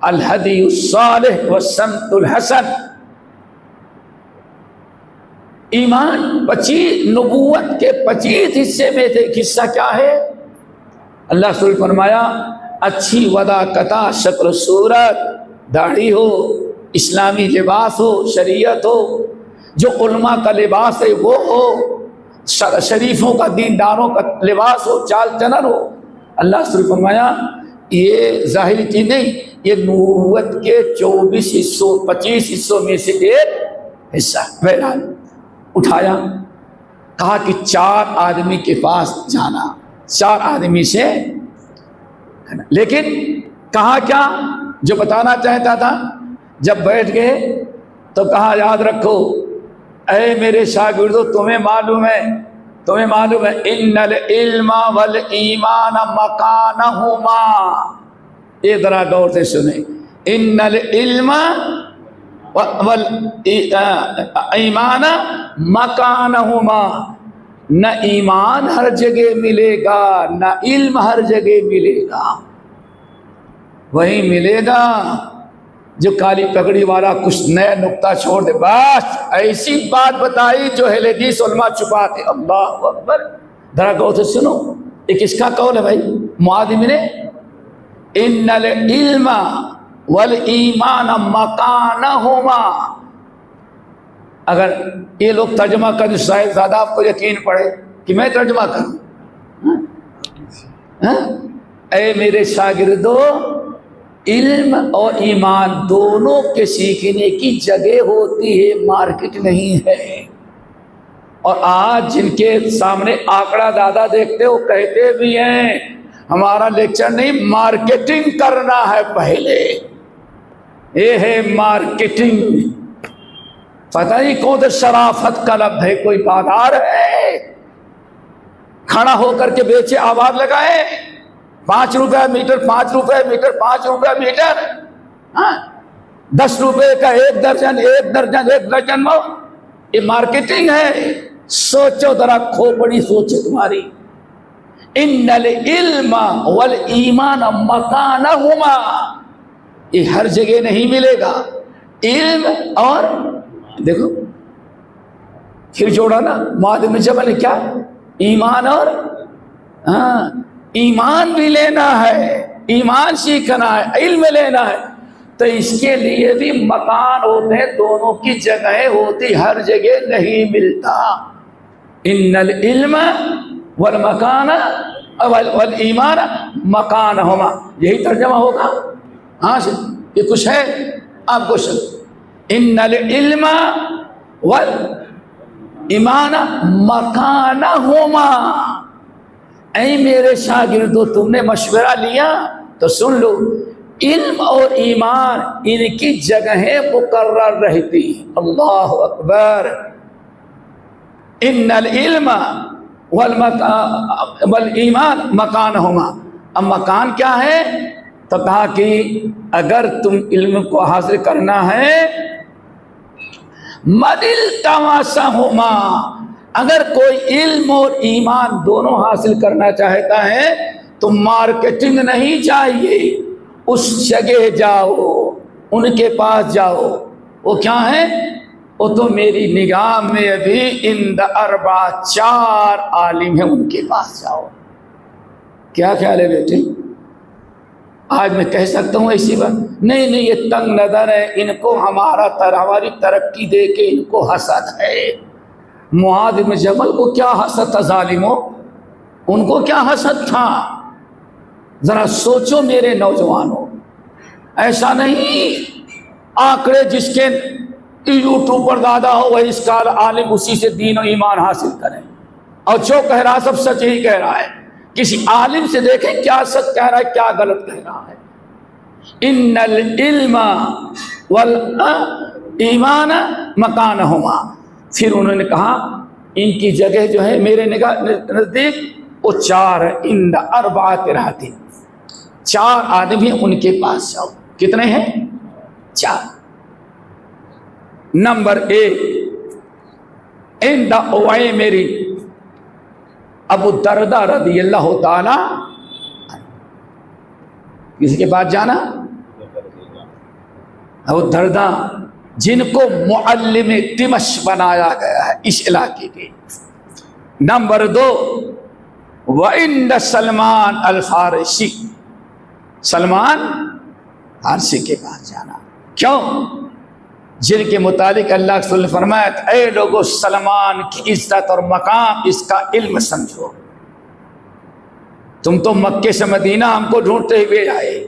الہدی الصالح والسمت الحسن۔ ایمان 25 نبوت کے 25 حصے میں سے ایک حصہ کیا ہے؟ اللہ رسول فرمایا اچھی وضاقتہ، شکل صورت، داڑھی ہو، اسلامی لباس ہو، شریعت ہو، جو علماء کا لباس ہے وہ ہو، شریفوں کا، دینداروں کا لباس ہو، چال چلن ہو۔ اللہ رسول فرمایا یہ ظاہری چیز نہیں، یہ نبوت کے 24 حصوں 25 حصوں میں سے ایک حصہ۔ بہرحال اٹھایا، کہا کہ 4 آدمی کے پاس جانا، 4 آدمی سے، لیکن کہا کیا جو بتانا چاہتا تھا؟ جب بیٹھ گئے تو کہا یاد رکھو اے میرے شاگردوں، تمہیں معلوم ہے ان العلم والایمان مکانہما۔ یہ ذرا غور سے سنیں، ان العلم والایمان مکانہما، نہ ایمان ہر جگہ ملے گا، نہ علم ہر جگہ ملے گا، وہی ملے گا جو کالی پگڑی والا کچھ نیا نقطہ چھوڑ دے، بس ایسی بات بتائی جو اہل حدیث علماء چھپاتے۔ اللہ اکبر۔ ذرا غور سے سنو، یہ کس کا قول ہے بھائی؟ معاذ بن ان العلم والایمان مکانہما. اگر یہ لوگ ترجمہ کر شاید زیادہ آپ کو یقین پڑے کہ میں ترجمہ کروں. اے میرے شاگردو، علم اور ایمان دونوں کے سیکھنے کی جگہ ہوتی ہے، مارکیٹ نہیں ہے. اور آج جن کے سامنے آنکڑا دادا دیکھتے وہ کہتے بھی ہیں ہمارا لیکچر نہیں، مارکیٹنگ کرنا ہے پہلے. یہ ہے مارکیٹنگ. پتہ نہیں کون سے شرافت کا لفظ ہے، کوئی بازار ہے کھڑا ہو کر کے بیچے، آواز لگائے 5 روپے میٹر، 5 روپے میٹر، 5 روپے میٹر، 10 روپے کا 1 درجن، 1 درجن، 1 درجن. یہ مارکیٹنگ ہے. سوچو ذرا، کھوپڑی سوچے تمہاری. ان العلم والایمان مکانہما، یہ ہر جگہ نہیں ملے گا. علم اور دیکھو پھر جوڑا نا معاذ بن جبل نے کیا، ایمان اور ایمان بھی لینا ہے، ایمان سیکھنا ہے، علم لینا ہے. تو اس کے لیے بھی مکان ہوتے ہیں، دونوں کی جگہیں ہوتی، ہر جگہ نہیں ملتا. ان العلم والمکان والایمان مکانہما، یہی ترجمہ ہوگا. ہاں یہ کچھ ہے آپ کو ان العلم والایمان مکانہما. اے میرے شاگردو، تم نے مشورہ لیا تو سن لو، علم اور ایمان ان کی جگہیں مقرر رہتی. اللہ اکبر. ان العلم والایمان مکانہما. اب مکان کیا ہے؟ تو کہا کہ اگر تم علم کو حاصل کرنا ہے، مدل تماسہما، اگر کوئی علم اور ایمان دونوں حاصل کرنا چاہتا ہے تو مارکیٹنگ نہیں چاہیے، اس جگہ جاؤ، ان کے پاس جاؤ. وہ کیا ہے؟ وہ تو میری نگاہ میں ابھی اند اربع 4 عالم ہیں، ان کے پاس جاؤ. کیا خیال ہے بیٹے؟ آج میں کہہ سکتا ہوں ایسی بات نہیں، یہ تنگ نظر ہے، ان کو ہماری ترقی دے کے ان کو حسد ہے. معاذ بن جبل کو کیا حسد تھا ظالموں، ان کو کیا حسد تھا؟ ذرا سوچو میرے نوجوانوں. ایسا نہیں آنکڑے جس کے یوٹیوب پر زیادہ ہو وہی اس کا عالم اسی سے دین و ایمان حاصل کریں، اور جو کہہ رہا سب سچ ہی کہہ رہا ہے. کسی عالم سے دیکھیں کیا سچ کہہ رہا ہے کیا غلط کہہ رہا ہے. ان العلم والایمان مکانہما. پھر انہوں نے کہا ان کی جگہ جو ہے میرے نگاہ نزدیک وہ 4 ہے. ان اربعۃ رہتے، 4 آدمی ان کے پاس جاؤ. کتنے ہیں؟ 4. نمبر 1 عند اویمر ابو الدرداء رضی اللہ تعالی. کسی کے پاس جانا؟ ابو الدرداء، جن کو معلم دمشق بنایا گیا ہے اس علاقے کے. نمبر 2 وعند سلمان الفارسی، سلمان فارسی کے پاس جانا. کیوں؟ جن کے متعلق اللہ کے رسول نے فرمایا اے لوگو سلمان کی عزت اور مقام اس کا علم سمجھو. تم تو مکے سے مدینہ ہم کو ڈھونڈتے ہوئے آئے،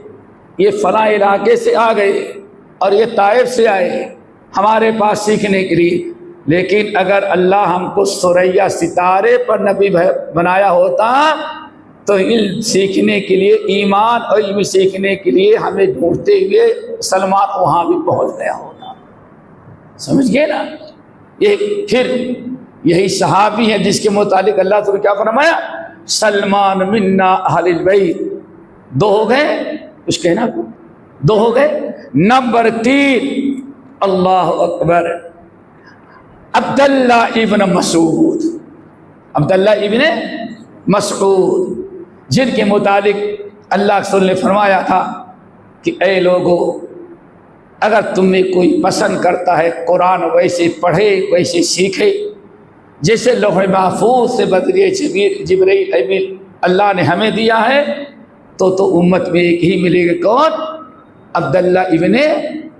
یہ فلاں علاقے سے آ گئے اور یہ طائف سے آئے ہمارے پاس سیکھنے کے لیے، لیکن اگر اللہ ہم کو ثریا ستارے پر نبی بنایا ہوتا تو علم سیکھنے کے لیے، ایمان اور علم سیکھنے کے لیے ہمیں ڈھونڈتے ہوئے سلمان وہاں بھی پہنچ گیا ہوتا. سمجھ گئے نا؟ یہ پھر یہی صحابی ہیں جس کے متعلق اللہ تعالیٰ نے کیا فرمایا؟ سلمان منا اہل البیت. 2 ہو گئے، کچھ کہنا کو 2 ہو گئے. نمبر 3 اللہ اکبر عبداللہ ابن مسعود، عبداللہ ابن مسعود، جن کے متعلق اللہ کے رسول نے فرمایا تھا کہ اے لوگو اگر تم میں کوئی پسند کرتا ہے قرآن ویسے پڑھے ویسے سیکھے جیسے لوح محفوظ سے بدریہ جبریل امین اللہ نے ہمیں دیا ہے، تو امت میں ایک ہی ملے گا، کون؟ عبداللہ ابن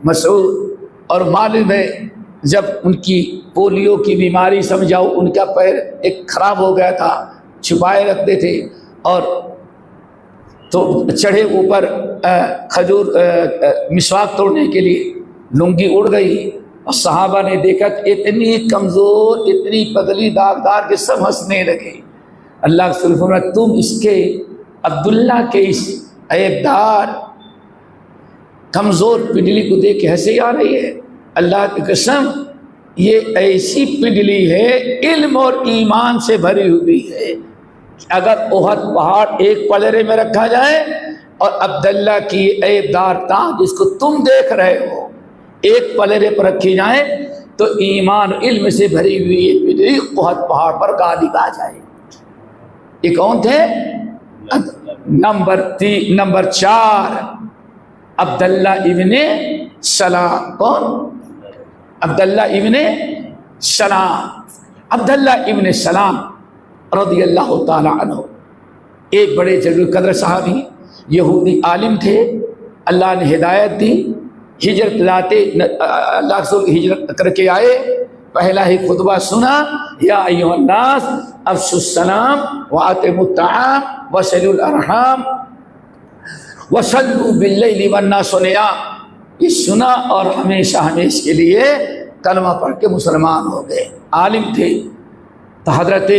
مسعود۔ اور معلوم ہے جب ان کی پولیو کی بیماری سمجھاؤ، ان کا پیر ایک خراب ہو گیا تھا، چھپائے رکھتے تھے، اور تو چڑھے اوپر کھجور مسواک توڑنے کے لیے، لنگی اڑ گئی، اور صحابہ نے دیکھا کہ اتنی کمزور، اتنی پتلی داغدار کہ سب ہنسنے لگے۔ اللہ کے رسول فرمایا تم اس کے عبداللہ کے اس عیبدار کمزور پنڈلی کو دیکھ کے ہنسی آ رہی ہے؟ اللہ کی قسم یہ ایسی پنڈلی ہے علم اور ایمان سے بھری ہوئی ہے، اگر احد پہاڑ ایک پلڑے میں رکھا جائے اور عبداللہ کی عیبدار ٹانگ جس کو تم دیکھ رہے ہو ایک پلڑے پر رکھی جائے تو ایمان علم سے بھری ہوئی یہ پنڈلی احد پہاڑ پر غالب آ جائے۔ یہ کون تھے؟ نمبر 4 عبداللہ ابن سلام۔ کون؟ عبداللہ ابن سلام۔ عبداللہ ابن سلام رضی اللہ تعالی عنہ ایک بڑے جلیل قدر صحابی، یہودی عالم تھے، اللہ نے ہدایت دی، ہجرت لاتے اللہ رسول ہجرت کر کے آئے، پہلا ہی خطبہ سنا، یا ایھا الناس افشوا السلام واطعموا الطعام وصلوا الارحام وصلوا باللیل والناس نیام۔ یہ سنا اور ہمیشہ ہمیشہ کے لیے کلمہ پڑھ کے مسلمان ہو گئے۔ عالم تھے۔ تو حضرت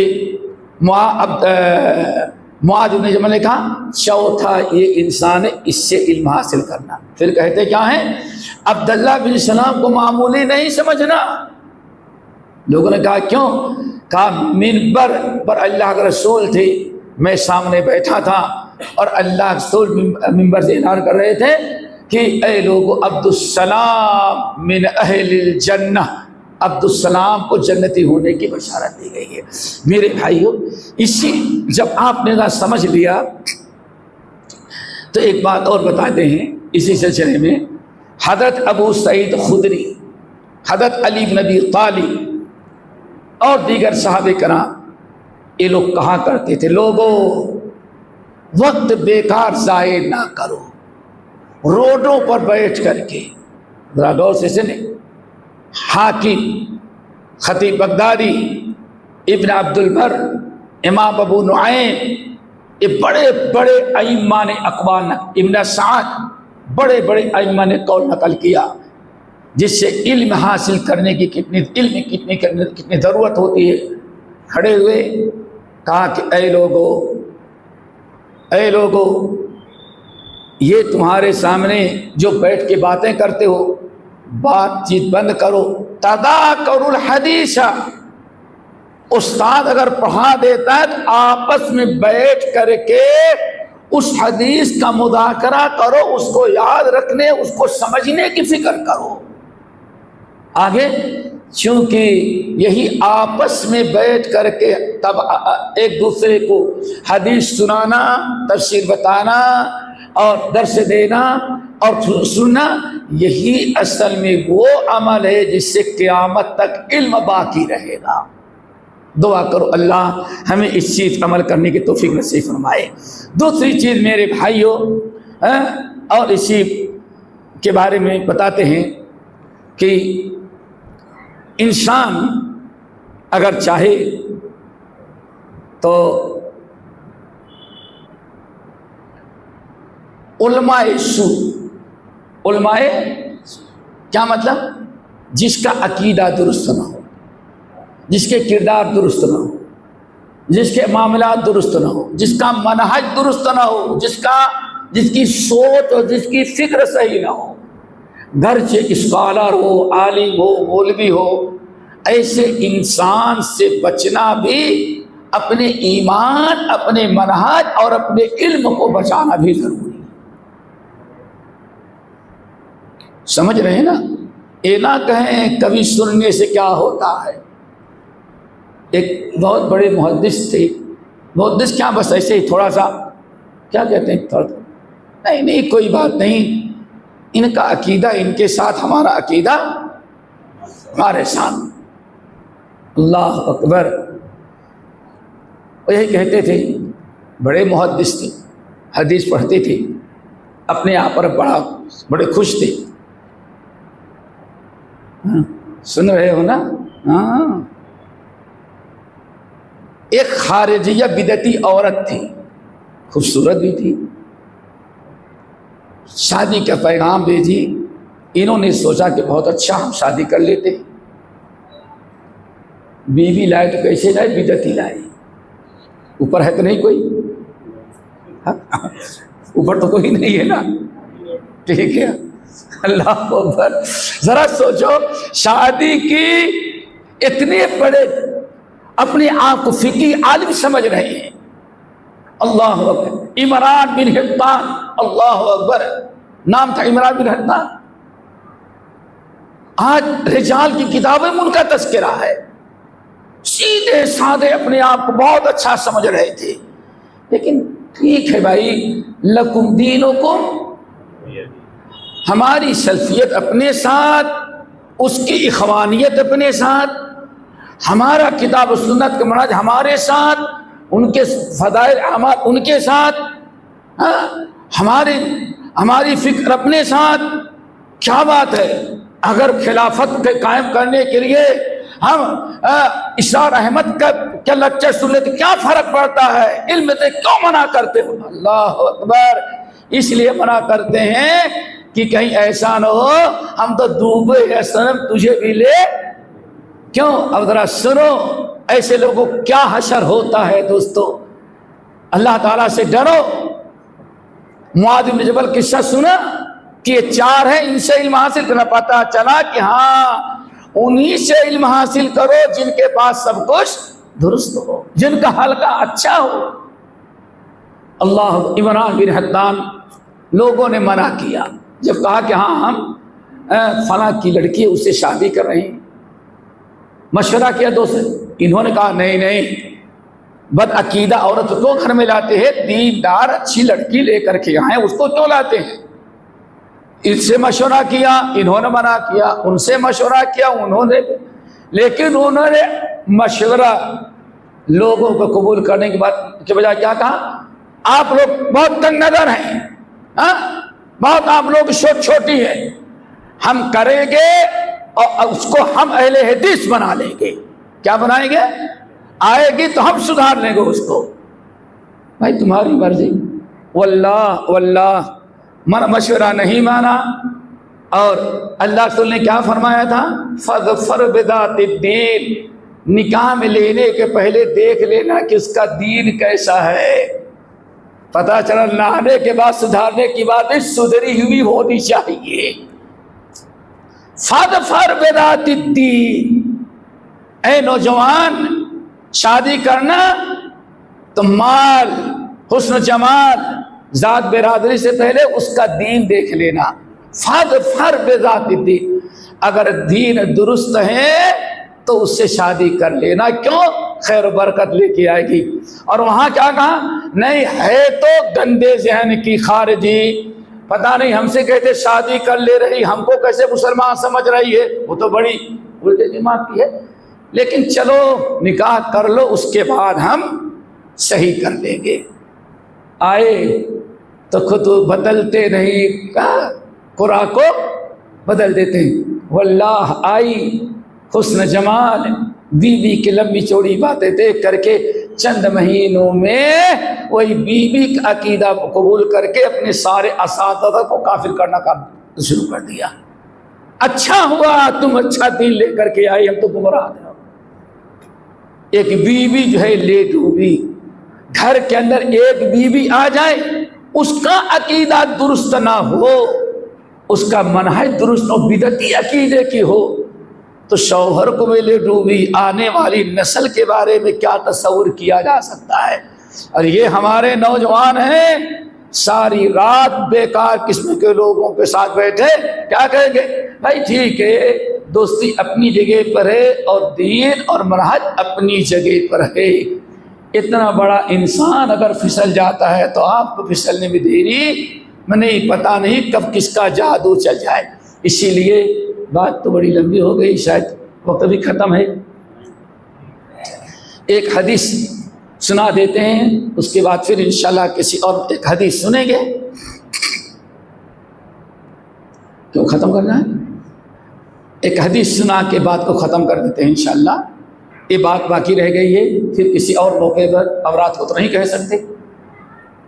معاذ بن جبل نے کہا چوتھا یہ انسان ہے، اس سے علم حاصل کرنا۔ پھر کہتے کیا ہیں؟ عبداللہ بن سلام کو معمولی نہیں سمجھنا۔ لوگوں نے کہا کیوں؟ کہا منبر پر اللہ کے رسول تھے، میں سامنے بیٹھا تھا اور اللہ کے رسول منبر سے اعلان کر رہے تھے کہ اے لوگو عبد السلام من اہل الجنہ، عبد السلام کو جنتی ہونے کی بشارت دی گئی ہے۔ میرے بھائیو، اسی جب آپ نے سمجھ لیا تو ایک بات اور بتاتے ہیں اسی سلسلے میں۔ حضرت ابو سعید خدری، حضرت علی بن ابی طالب اور دیگر صحابہ کرام، یہ لوگ کہا کرتے تھے لوگوں وقت بیکار ضائع نہ کرو، روڈوں پر بیٹھ کر کے، ذرا غور سے سنیں، حاکم، خطیب بغدادی، ابن عبد البر، امام ابو نعیم، یہ بڑے بڑے ائمہ نے اقوال، ابن سعد، بڑے بڑے ائمہ نے قول نقل کیا، جس سے علم حاصل کرنے کی کتنی ضرورت ہوتی ہے۔ کھڑے ہوئے کہا کہ اے لوگو یہ تمہارے سامنے جو بیٹھ کے باتیں کرتے ہو، بات چیت بند کرو، تذاکروا الحدیث، استاد اگر پڑھا دیتا ہے تو آپس میں بیٹھ کر کے اس حدیث کا مذاکرہ کرو، اس کو یاد رکھنے، اس کو سمجھنے کی فکر کرو۔ آگے چونکہ یہی آپس میں بیٹھ کر کے تب ایک دوسرے کو حدیث سنانا، تفسیر بتانا اور درس دینا اور سننا، یہی اصل میں وہ عمل ہے جس سے قیامت تک علم باقی رہے گا۔ دعا کرو اللہ ہمیں اس چیز عمل کرنے کی توفیق نصیب فرمائے۔ دوسری چیز میرے بھائیوں، اور اسی کے بارے میں بتاتے ہیں کہ انسان اگر چاہے تو علماء سو، علماء کیا مطلب؟ جس کا عقیدہ درست نہ ہو، جس کے کردار درست نہ ہو، جس کے معاملات درست نہ ہو، جس کا منہج درست نہ ہو، جس کی سوچ اور جس کی فکر صحیح نہ ہو، گرچہ اسکالر ہو، عالم ہو، مولوی ہو، ایسے انسان سے بچنا بھی اپنے ایمان، اپنے منہج اور اپنے علم کو بچانا بھی ضروری ہے۔ سمجھ رہے ہیں نا؟ یہ نہ کہیں کبھی سننے سے کیا ہوتا ہے۔ ایک بہت بڑے محدث تھے، محدث کیا بس ایسے ہی تھوڑا سا کیا کہتے ہیں، تھوڑا نہیں کوئی بات نہیں، ان کا عقیدہ ان کے ساتھ، ہمارا عقیدہ ہمارے ساتھ۔ اللہ اکبر۔ وہ یہی کہتے تھے، بڑے محدث تھے، حدیث پڑھتی تھی، اپنے آپ پر بڑے خوش تھے. سن رہے ہو نا؟ ہاں. ایک خارجیہ بدعتی عورت تھی، خوبصورت بھی تھی، شادی کا پیغام بھیجی. انہوں نے سوچا کہ بہت اچھا، ہم شادی کر لیتے. بیوی لائے تو کیسے لائے؟ بدعتی لائے. اوپر ہے تو نہیں کوئی؟ اوپر تو کوئی نہیں ہے نا. ٹھیک ہے، اللہ اکبر. ذرا سوچو، شادی کی اتنے بڑے اپنے آپ کو فقی عالم سمجھ رہے ہیں. اللہ اکبر. عمران بن حطان، اللہ اکبر، نام تھا عمران بن حطان. آج رجال کی کتابیں میں ان کا تذکرہ ہے. سیدھے سادے اپنے آپ کو بہت اچھا سمجھ رہے تھے. لیکن ٹھیک ہے بھائی، لکم دینکم، ہماری سلفیت اپنے ساتھ، اس کی اخوانیت اپنے ساتھ، ہمارا کتاب و سنت کا منہج ہمارے ساتھ، ان کے فضائل اعمال ان کے ساتھ، ہماری فکر اپنے ساتھ. کیا بات ہے؟ اگر خلافت کے قائم کرنے کے لیے ہم اسرار احمد کا لیکچر سن لیتے، کیا فرق پڑتا ہے؟ علم سے کیوں منع کرتے ہو؟ اللہ اکبر. اس لیے منع کرتے ہیں کہ کہیں ایسا نہ ہو ہم تو ڈوبے ہیں صنم تجھے بھی لے. کیوں؟ اب ذرا سنو ایسے لوگوں کو کیا حشر ہوتا ہے. دوستو، اللہ تعالیٰ سے ڈرو. معاذ بن جبل قصہ سنا کہ یہ 4 ہیں، ان سے علم حاصل کرنا. پتا چلا کہ ہاں انہی سے علم حاصل کرو جن کے پاس سب کچھ درست ہو، جن کا حلقہ اچھا ہو. اللہ. عمران بن حطان، لوگوں نے منع کیا. جب کہا کہ ہاں ہم فلاں کی لڑکی ہے، اس سے شادی کر رہے ہیں، مشورہ کیا دوست. انہوں نے کہا نہیں، بد عقیدہ عورت کو گھر میں لاتے ہیں، دیندار اچھی لڑکی لے کر کے آئیں، اس کو کیوں لاتے ہیں؟ ان سے مشورہ کیا، انہوں نے منع کیا. ان سے مشورہ کیا، لیکن انہوں نے مشورہ لوگوں کو قبول کرنے کے بجائے کیا کہا؟ آپ لوگ بہت تنگ نظر ہیں، بہت آپ لوگ سوچ چھوٹی ہے، ہم کریں گے اور اس کو ہم اہل حدیث بنا لیں گے. کیا بنائیں گے؟ آئے گی تو ہم سدھار لیں گے اس کو. بھائی تمہاری مرضی. واللہ مشورہ نہیں مانا. اور اللہ رسول نے کیا فرمایا تھا؟ فَظْفَرْ بِذَاتِ الدِّينِ، نکاح میں لینے کے پہلے دیکھ لینا کہ اس کا دین کیسا ہے. پتہ چلا لانے کے بعد سدھارنے کی بات سدھری ہوئی ہونی چاہیے. فَظْفَرْ بِذَاتِ الدِّينِ، اے نوجوان، شادی کرنا تو مال، حسن و جمال، ذات برادری سے پہلے اس کا دین دیکھ لینا. فَظْفَرْ بِذَاتِ الدِّينِ، اگر دین درست ہے تو اس سے شادی کر لینا. کیوں؟ خیر و برکت لے کے آئے گی. اور وہاں کیا کہا؟ نہیں ہے تو گندے ذہن کی خارجی، پتہ نہیں ہم سے کہتے شادی کر لے رہی، ہم کو کیسے مسلمان سمجھ رہی ہے، وہ تو بڑی الٹے دماغ کی ہے. لیکن چلو نکاح کر لو، اس کے بعد ہم صحیح کر لیں گے. آئے تو خود بدلتے نہیں، قرآن کو بدل دیتے ہیں. واللہ آئی حسن جمال، بیوی کی لمبی چوڑی باتیں دیکھ کر کے چند مہینوں میں وہی بیوی کا عقیدہ قبول کر کے اپنے سارے اساتذہ کو کافر کرنا شروع کر دیا. اچھا ہوا تم اچھا دین لے کر کے آئی، ہم تو گمراہ تھے. ایک بیوی جو ہے لے ڈوبی، گھر کے اندر ایک بیوی آ جائے، اس کا عقیدہ درست نہ ہو، اس کا منہج درست ہو، بدعتی عقیدے کی ہو، تو شوہر کو بھی لے ڈوبی. آنے والی نسل کے بارے میں کیا تصور کیا جا سکتا ہے؟ اور یہ ہمارے نوجوان ہیں، ساری رات بیکار قسم کے لوگوں کے ساتھ بیٹھے، کیا کہیں گے؟ بھائی ٹھیک ہے، دوستی اپنی جگہ پر ہے اور دین اور منہج اپنی جگہ پر ہے. اتنا بڑا انسان اگر پھسل جاتا ہے تو آپ کو پھسلنے میں دیری میں نہیں، پتہ نہیں کب کس کا جادو چل جائے. اسی لیے بات تو بڑی لمبی ہو گئی، شاید وقت بھی ختم ہے. ایک حدیث سنا دیتے ہیں، اس کے بعد پھر انشاءاللہ کسی اور ایک حدیث سنیں گے. کیوں ختم کرنا ہے؟ ایک حدیث سنا کے بات کو ختم کر دیتے ہیں انشاءاللہ. یہ بات باقی رہ گئی ہے، پھر کسی اور موقع پر. اب رات کو تو نہیں کہہ سکتے،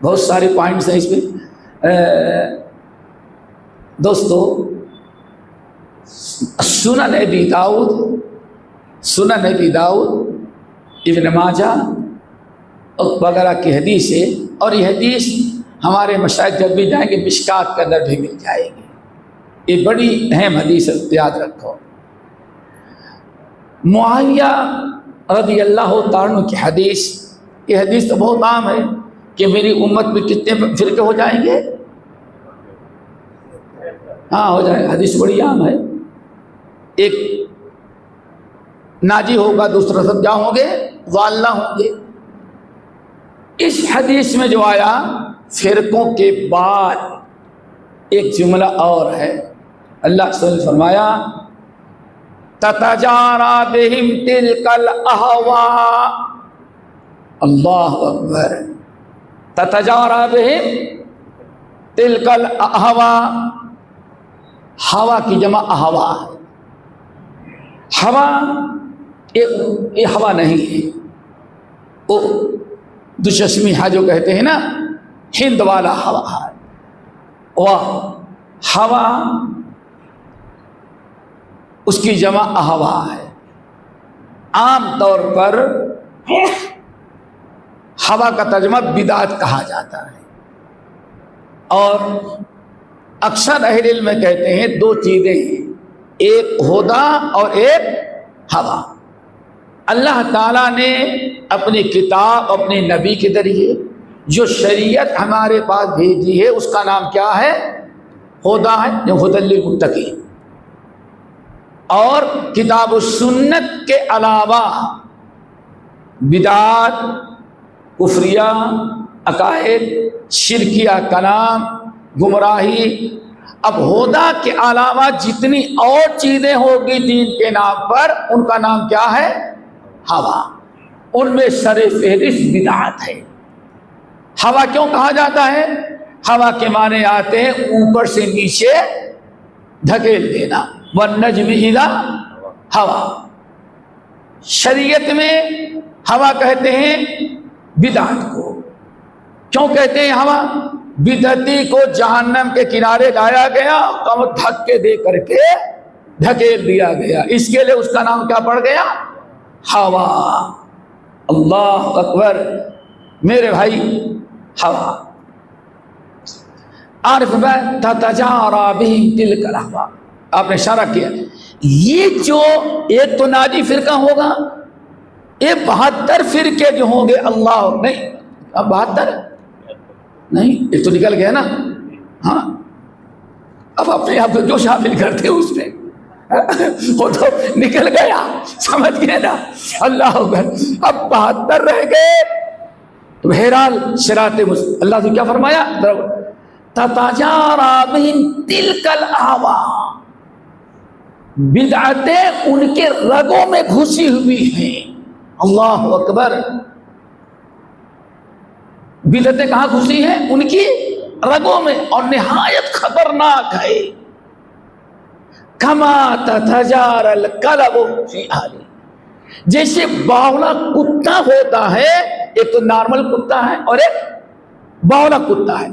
بہت سارے پوائنٹس ہیں اس میں. دوستو، سنن ابی داؤد، ابن ماجہ وغیرہ کی حدیث ہے، اور یہ حدیث ہمارے مشائخ جب بھی جائیں گے مشکات کے اندر بھی مل جائے گی. یہ بڑی اہم حدیث ہے، یاد رکھو. معاویہ رضی اللہ تعالیٰ عنہ کی حدیث، یہ حدیث تو بہت عام ہے کہ میری امت میں کتنے فرقے ہو جائیں گے؟ ہاں ہو جائے گا. حدیث بڑی عام ہے. ایک ناجی ہوگا، دوسرا سب کیا ہوں گے؟ ضالہ ہوں گے. اس حدیث میں جو آیا فرقوں کے بعد ایک جملہ اور ہے. اللہ صلی اللہ علیہ وسلم فرمایا تتجارا بہم تلک الاہواء. اللہ اکبر. تتجارا بہم تلک الاہواء. ہوا کی جمع اہوا ہے. ہوا یہ ہوا نہیں ہے، وہ دششمی ہا جو کہتے ہیں نا، ہند والا ہوا ہے. وہ ہوا اس کی جمع اہوا ہے. عام طور پر ہوا کا ترجمہ بدعت کہا جاتا ہے، اور اکثر اہل علم کہتے ہیں دو چیزیں ہیں، ایک ہدا اور ایک ہوا. اللہ تعالیٰ نے اپنی کتاب، اپنے نبی کے ذریعے جو شریعت ہمارے پاس بھیجی ہے اس کا نام کیا ہے؟ ہدا ہے، جو ہدی للمتقین. اور کتاب و سنت کے علاوہ بدعات، کفریہ عقائد، شرکیہ کلام، گمراہی. اب ہدا کے علاوہ جتنی اور چیزیں ہوگی دین کے نام پر، ان کا نام کیا ہے؟ ہوا. ان میں سر فہرست بدعت ہے. ہوا کیوں کہا جاتا ہے؟ ہوا کے معنی آتے ہیں اوپر سے نیچے دھکیل دینا. والنجم اذا ہوا. شریعت میں ہوا کہتے ہیں بدعت کو. کیوں کہتے ہیں ہوا؟ بدعتی کو جہنم کے کنارے لایا گیا، کم دھکے دے کر کے دھکیل دیا گیا، اس کے لیے اس کا نام کیا پڑ گیا؟ ہوا. اللہ اکبر. میرے بھائی، ہوا عارف تتجارا بہم تلک الاہواء. آپ نے اشارہ کیا، یہ جو ایک تو ناجی فرقہ ہوگا، یہ 72 فرقے جو ہوں گے. اللہ نہیں، اب 72 نہیں، ایک تو نکل گیا نا. ہاں، اب اپنے آپ کو جو شامل کرتے اس میں وہ تو نکل گیا، سمجھ گئے نا. اللہ اکبر. اب 72 رہ گئے. تو بہرحال صراط مستقیم. اللہ سے کیا فرمایا؟ تتجارا بہم تلک الاہواء. بدعتیں ان کے رگوں میں گھسی ہوئی ہیں. اللہ اکبر. بدعتیں کہاں گھسی ہیں؟ ان کی رگوں میں، اور نہایت خطرناک ہے. کما تتجار الکلب فی اہلہ. جیسے باولا کتا ہوتا ہے، ایک تو نارمل کتا ہے اور ایک باولا کتا ہے.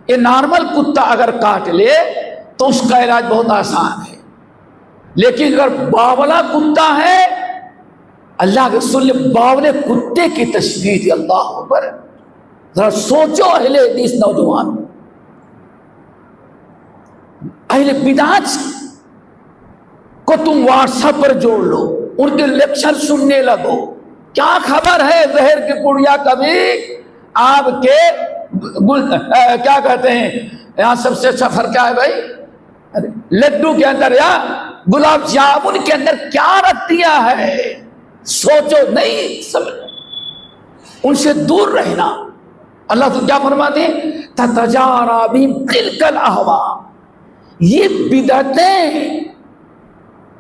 یہ نارمل کتا اگر کاٹ لے تو اس کا علاج بہت آسان ہے، لیکن اگر باولا کتا ہے، اللہ کے رسول نے باولے کتے کی تشبیہ دی. اللہ اکبر. ذرا سوچو اہل حدیث نوجوان، اہل بدعت کو تم واٹس ایپ پر جوڑ لو، ان کے لیکچر سننے لگو. کیا خبر ہے زہر کی پڑیا کبھی آپ کے کیا کہتے ہیں یہاں سب سے اچھا فرق کیا ہے بھائی؟ لڈو کے اندر یا گلاب جامن کے اندر کیا رکھ دیا ہے؟ سوچو نہیں سمجھ، ان سے دور رہنا. اللہ تو کیا فرماتے ہیں؟ تتجارا بہم تلک الاہواء. یہ بدعتیں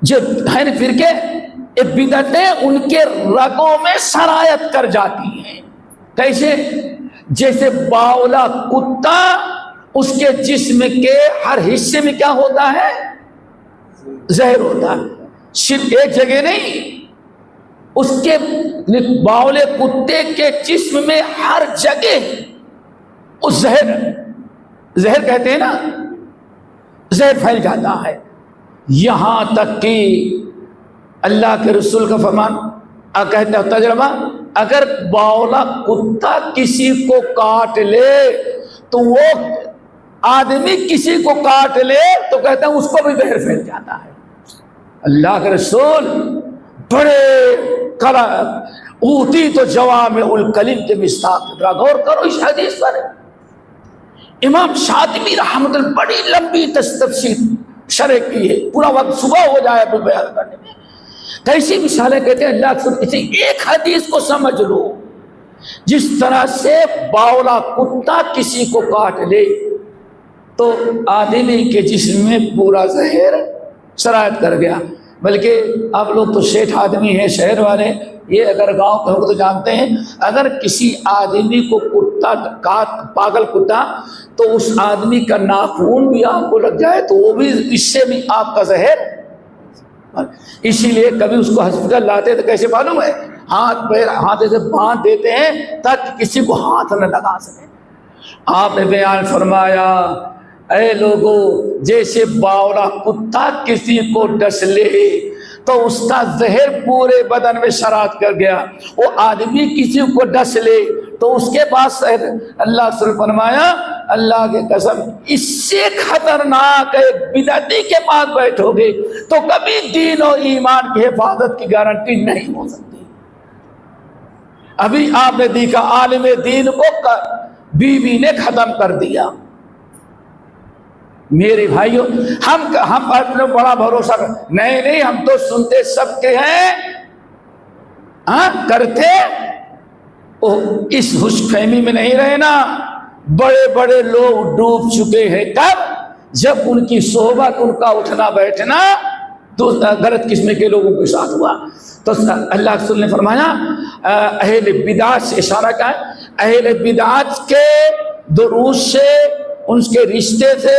جو ہیں فرقے، بدعتیں ان کے رگوں میں سرایت کر جاتی ہیں. کیسے؟ جیسے باولا کتا اس کے جسم کے ہر حصے میں کیا ہوتا ہے؟ زہر ہوتا ہے. صرف ایک جگہ نہیں، اس کے باولے کتے کے جسم میں ہر جگہ اس زہر کہتے ہیں نا، زہر پھیل جاتا ہے. یہاں تک کہ اللہ کے رسول کا فرمان کہتے ہیں تجربہ، اگر باولا کتا کسی کو کاٹ لے تو وہ آدمی کسی کو کاٹ لے تو کہتے ہیں اس کو بھی زہر پھیل جاتا ہے. اللہ کے رسول بڑے اوتی تو جوامع الکلم کے مصداق. غور کرو اس حدیث پر. امام شاطبی رحمۃ اللہ بڑی لمبی تفسیر شرح کی ہے، پورا وقت صبح ہو جائے ابھی بیان کرنے میں. کیسی مثالیں کہتے ہیں اللہ کے رسول. اسی ایک حدیث کو سمجھ لو، جس طرح سے باولا کتا کسی کو کاٹ لے تو آدمی کے جسم میں پورا زہر سرایت کر گیا. بلکہ آپ لوگ تو شیٹھ آدمی ہیں شہر والے، یہ اگر گاؤں کے ہو تو جانتے ہیں، اگر کسی آدمی کو کتا پاگل کتا تو اس آدمی کا ناخون بھی آپ کو لگ جائے تو وہ بھی اس سے بھی آپ کا زہر. اسی لیے کبھی اس کو ہاسپٹل لاتے تو کیسے معلوم ہے؟ ہاتھ پیر ہاتھ سے باندھ دیتے ہیں تاکہ کسی کو ہاتھ نہ لگا سکے. آپ نے بیان فرمایا اے لوگو، جیسے باولا کتا کسی کو ڈس لے تو اس کا زہر پورے بدن میں سرایت کر گیا، وہ آدمی کسی کو ڈس لے تو اس کے پاس اللہ سے فرمایا اللہ کے قسم اس سے خطرناک ایک بدعتی کے پاس بیٹھو گے تو کبھی دین و ایمان کی حفاظت کی گارنٹی نہیں ہو سکتی. ابھی آپ نے دیکھا عالم دین کو بیوی نے ختم کر دیا. میرے بھائیوں ہم اپنے بڑا بھروسہ نہیں ہم تو سنتے سب کے ہیں کرتے اس خوش فہمی میں نہیں رہنا. بڑے بڑے لوگ ڈوب چکے ہیں. کب؟ جب ان کی صحبت ان کا اٹھنا بیٹھنا تو غلط قسم کے لوگوں کے ساتھ ہوا. تو اللہ کے رسول نے فرمایا اہل بدعت سے اشارہ کیا ہے؟ اہل بدعت کے دروس سے، ان کے رشتے سے،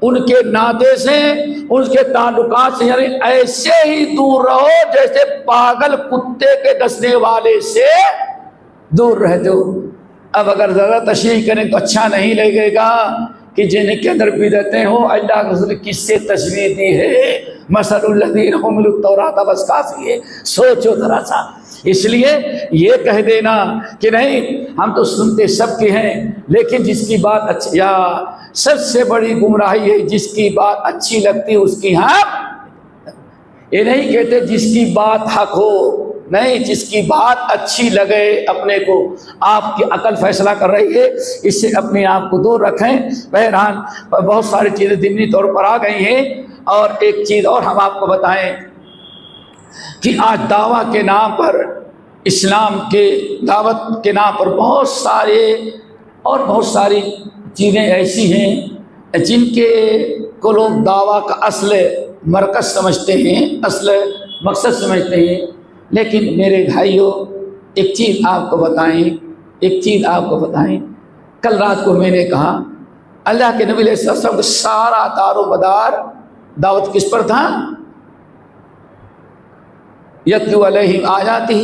ان کے ناطے سے، ان کے تعلقات سے، یعنی ایسے ہی دور رہو جیسے پاگل کتے کے ڈسنے والے سے دور رہتے ہو. اب اگر زیادہ تشریح کریں تو اچھا نہیں لگے گا کہ جن کے اندر بدعتیں ہوں. اللہ کے رسول کس سے تشریح دی ہے؟ مثل الذین حملوا التوراۃ بس کافی ہے. سوچو ذرا سا. اس لیے یہ کہہ دینا کہ نہیں ہم تو سنتے سب کے ہیں لیکن جس کی بات اچھی، یا سب سے بڑی گمراہی ہے جس کی بات اچھی لگتی اس کی ہم یہ نہیں کہتے جس کی بات حق ہو، نہیں جس کی بات اچھی لگے اپنے کو. آپ کی عقل فیصلہ کر رہی ہے، اس سے اپنے آپ کو دور رکھیں. بہرحال بہت ساری چیزیں ضمنی طور پر آ گئی ہیں. اور ایک چیز اور ہم آپ کو بتائیں کہ آج دعویٰ کے نام پر، اسلام کے دعوت کے نام پر بہت ساری چیزیں ایسی ہیں جن کے کو لوگ دعویٰ کا اصل مرکز سمجھتے ہیں، اصل مقصد سمجھتے ہیں. لیکن میرے بھائیوں ایک چیز آپ کو بتائیں، کل رات کو میں نے کہا اللہ کے نبی علیہ السلام کا سارا دار و مدار دعوت کس پر تھا؟ یتلو علیہم آیاتہ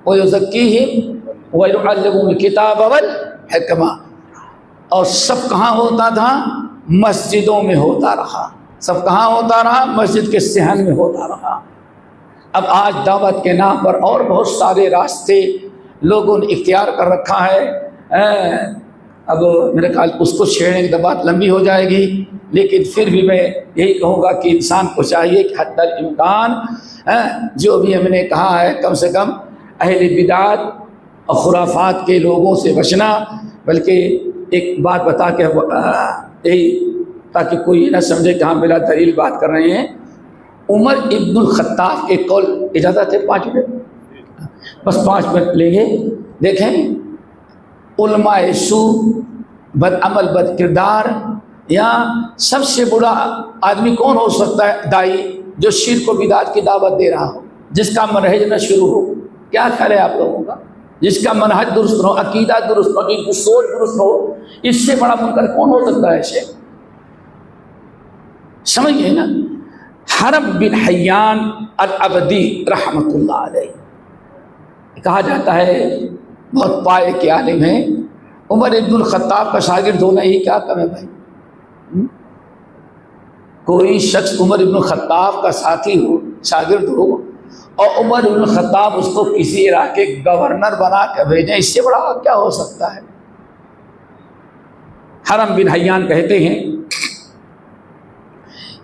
ویزکیہم ویعلمہم الکتاب والحکمہ. اور سب کہاں ہوتا تھا؟ مسجدوں میں ہوتا رہا. سب کہاں ہوتا رہا؟ مسجد کے صحن میں ہوتا رہا. اب آج دعوت کے نام پر اور بہت سارے راستے لوگوں نے اختیار کر رکھا ہے. اب میرے خیال اس کو چھیڑنے کی بات لمبی ہو جائے گی، لیکن پھر بھی میں یہی کہوں گا کہ انسان کو چاہیے کہ حد الامکان جو بھی ہم نے کہا ہے کم سے کم اہل بدعت اور خرافات کے لوگوں سے بچنا. بلکہ ایک بات بتا کے یہی تاکہ کوئی نہ سمجھے کہ ہم بلا دلیل بات کر رہے ہیں. عمر ابن الخطاب کے قول، اجازت ہے 5 منٹ؟ بس 5 منٹ لیں گے. دیکھیں علماء سو، بد عمل بد کردار، یا سب سے بڑا آدمی کون ہو سکتا ہے؟ دائی جو شرک و بدعت کی دعوت دے رہا ہو. جس کا منہج نہ شروع ہو. کیا خیال ہے آپ لوگوں کا؟ جس کا منہج درست ہو، عقیدہ درست ہو، جس کی سوچ درست ہو، اس سے بڑا منکر کون ہو سکتا ہے؟ شیخ سمجھئے نا. حرم بن حیان العبدی رحمۃ اللہ علیہ کہا جاتا ہے بہت پائے کے عالم ہیں. عمر ابن الخطاب کا شاگرد ہونا ہی کیا کم ہے بھائی. کوئی شخص عمر ابن الخطاب کا ساتھی ہو، شاگرد ہو، اور عمر ابن الخطاب اس کو کسی علاقے گورنر بنا کے بھیجیں، اس سے بڑا کیا ہو سکتا ہے؟ حرم بن حیان کہتے ہیں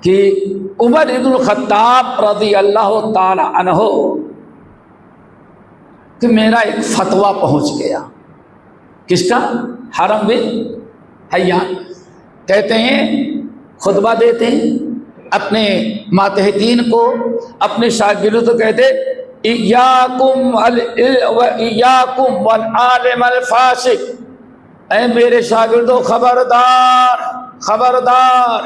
کہ عمر ابن الخطاب رضی اللہ تعالی عنہ کہ میرا ایک فتویٰ پہنچ گیا. کس کا؟ حرم بن حیان کہتے ہیں خطبہ دیتے ہیں اپنے ماتحتین کو، اپنے شاگردوں تو کہتے ایاکم والعالم الفاسق، اے میرے شاگردوں خبردار خبردار،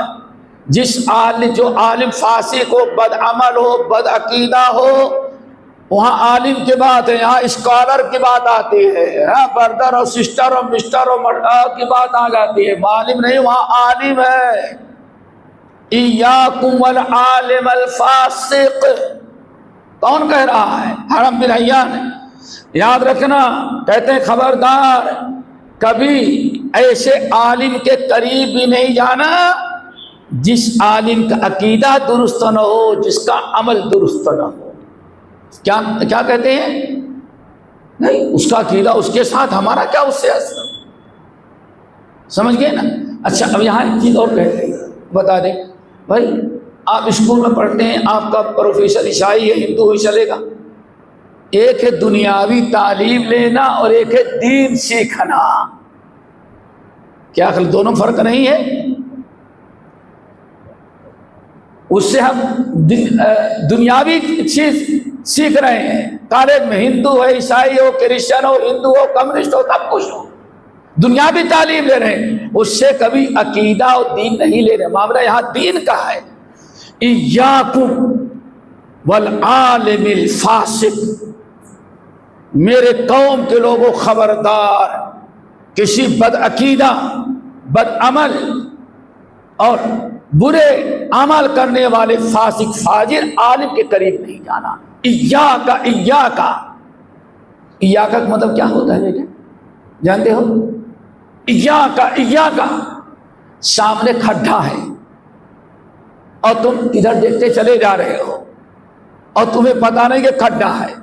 جو عالم فاسق ہو، بد عمل ہو، بد عقیدہ ہو، وہاں عالم کی بات ہے، یہاں اسکالر کی بات آتی ہے، بردر اور سسٹر اور مسٹر اور کی بات آ جاتی ہے، عالم نہیں، وہاں عالم ہے. ایاکم والعالم الفاسق، کون کہہ رہا ہے؟ حرم بن حیان. یاد رکھنا، کہتے ہیں خبردار، کبھی ایسے عالم کے قریب بھی نہیں جانا جس عالم کا عقیدہ درست نہ ہو، جس کا عمل درست نہ ہو. کیا کہتے ہیں؟ نہیں، اس کا عقیدہ اس کے ساتھ، ہمارا کیا اس سے اثر. سمجھ گئے نا. اچھا اب یہاں ایک چیز اور کہتے ہیں، بتا دیں بھائی، آپ اسکول میں پڑھتے ہیں، آپ کا پروفیسر عیسائی ہے، ہندو ہی چلے گا. ایک ہے دنیاوی تعلیم لینا اور ایک ہے دین سیکھنا. کیا دونوں فرق نہیں ہے؟ اس سے ہم دنیاوی چیز سیکھ رہے ہیں، کالج میں ہندو ہو، عیسائی ہو، کرسچن ہو، ہندو ہو، کمیونسٹ ہو، سب کچھ ہو، دنیاوی تعلیم لے رہے ہیں، اس سے کبھی عقیدہ اور دین نہیں لے رہے. معاملہ یہاں دین کا ہے. ایاکم والعالم الفاسق، میرے قوم کے لوگوں خبردار، کسی بد عقیدہ، بد عمل اور برے عمل کرنے والے فاسق فاجر عالم کے قریب نہیں جانا. ایاکا ایاکا، ایاکا کا مطلب کیا ہوتا ہے بیٹے؟ جانتے ہو؟ ایاکا ایاکا، سامنے کھڈا ہے اور تم ادھر دیکھتے چلے جا رہے ہو اور تمہیں پتا نہیں کہ کھڈا ہے.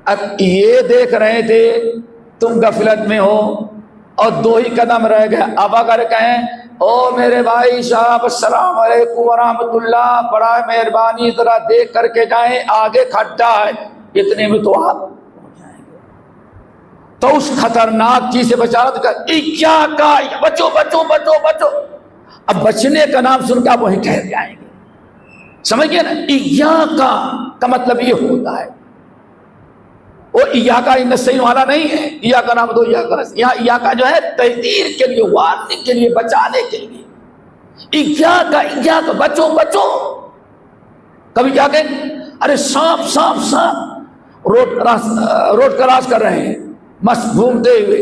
اب یہ دیکھ رہے تھے، تم غفلت میں ہو اور 2 ہی قدم رہ گئے. اب اگر کہیں او میرے بھائی صاحب السلام علیکم ورحمۃ اللہ، بڑا مہربانی ذرا دیکھ کر کے جائیں، آگے کھڈا ہے، اتنے میں تو آپ تو اس خطرناک چیز سے بچانا تو ایاکا، بچو بچو بچو بچو. اب بچنے کا نام سن کے آپ وہیں ٹھہر جائیں گے. سمجھ گئے نا؟ ایاکا کا مطلب یہ ہوتا ہے، وہ ایاکا نستعین والا نہیں ہے. ایاکا نام تو ایاکا، یہاں ایاکا جو ہے تحذیر کے لیے، وارننگ کے لیے، بچانے کے لیے. ایاکا ایاکا، بچو بچو. کبھی کیا کہیں، ارے سانپ سانپ سانپ، روڈ کراس کر رہے ہیں، مست گھومتے ہوئے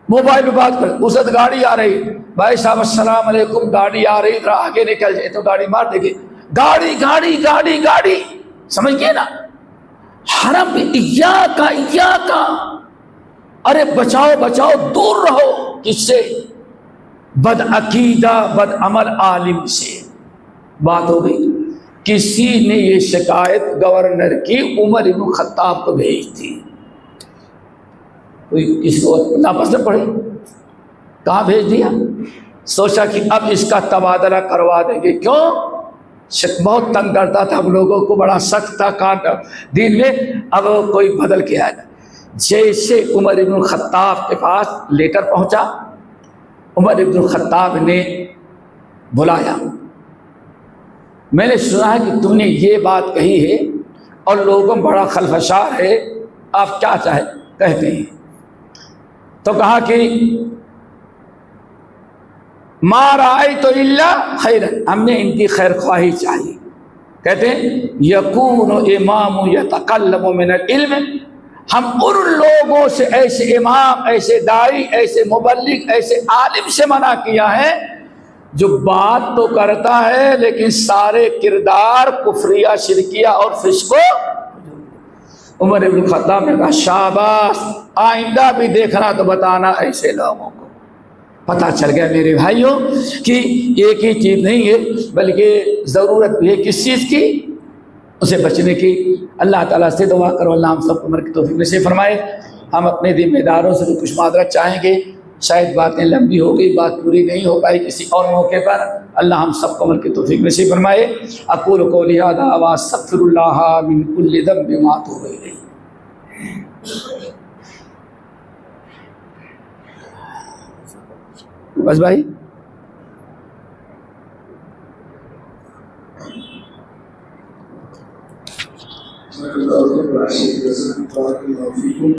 موبائل پہ بات کر، اس وقت گاڑی آ رہی، بھائی صاحب السلام علیکم، گاڑی آ رہی، ذرا آگے نکل جائے تو گاڑی مار دے گی. گاڑی گاڑی گاڑی گاڑی، سمجھ گئے نا؟ حرم ایاکا ایاکا، ارے بچاؤ بچاؤ، دور رہو. کس سے؟ بد عقیدہ بد عمل عالم سے. بات ہو گئی. کسی نے یہ شکایت گورنر کی عمر ابن خطاب کو بھیج دی. کوئی کسی کو لاپس نہ پڑی، کہاں بھیج دیا؟ سوچا کہ اب اس کا تبادلہ کروا دیں گے. کیوں؟ بہت تنگ کرتا تھا ہم لوگوں کو، بڑا سخت تھا کاٹ دین میں، اب کوئی بدل کے آئے گا. جیسے عمر ابن الخطاب کے پاس لیٹر پہنچا، عمر ابن الخطاب نے بلایا، میں نے سنا ہے کہ تم نے یہ بات کہی ہے اور لوگوں میں بڑا خلفشار ہے، آپ کیا کہتے ہیں؟ تو کہا کہ ما رأیت الا خیرا، ہم نے ان کی خیر خواہی چاہیے. کہتے ہیں یکون امام یتکلم من العلم، ہم ان لوگوں سے، ایسے امام، ایسے داعی، ایسے مبلغ، ایسے عالم سے منع کیا ہے جو بات تو کرتا ہے لیکن سارے کردار کفریہ، شرکیہ اور فسق و عمر ابن خطاب نے کہا شاباش، آئندہ بھی دیکھنا تو بتانا ایسے لوگوں کو۔ پتہ چل گیا میرے بھائیوں کہ ایک ہی چیز نہیں ہے بلکہ ضرورت بھی ہے کس چیز کی، اسے بچنے کی۔ اللہ تعالیٰ سے دعا کرو اللہ ہم سب کو عمر کی توفیق نصیب فرمائے۔ ہم اپنے ذمہ داروں سے بھی کچھ معذرت چاہیں گے، شاید باتیں لمبی ہو گئی، بات پوری نہیں ہو پائی کسی اور موقع پر، اللہ ہم سب کو عمر کی توفیق نصیب فرمائے۔ اقول قولی ھذا واستغفر اللہ من کل ذنب واتوب الیہ۔ بس بھائی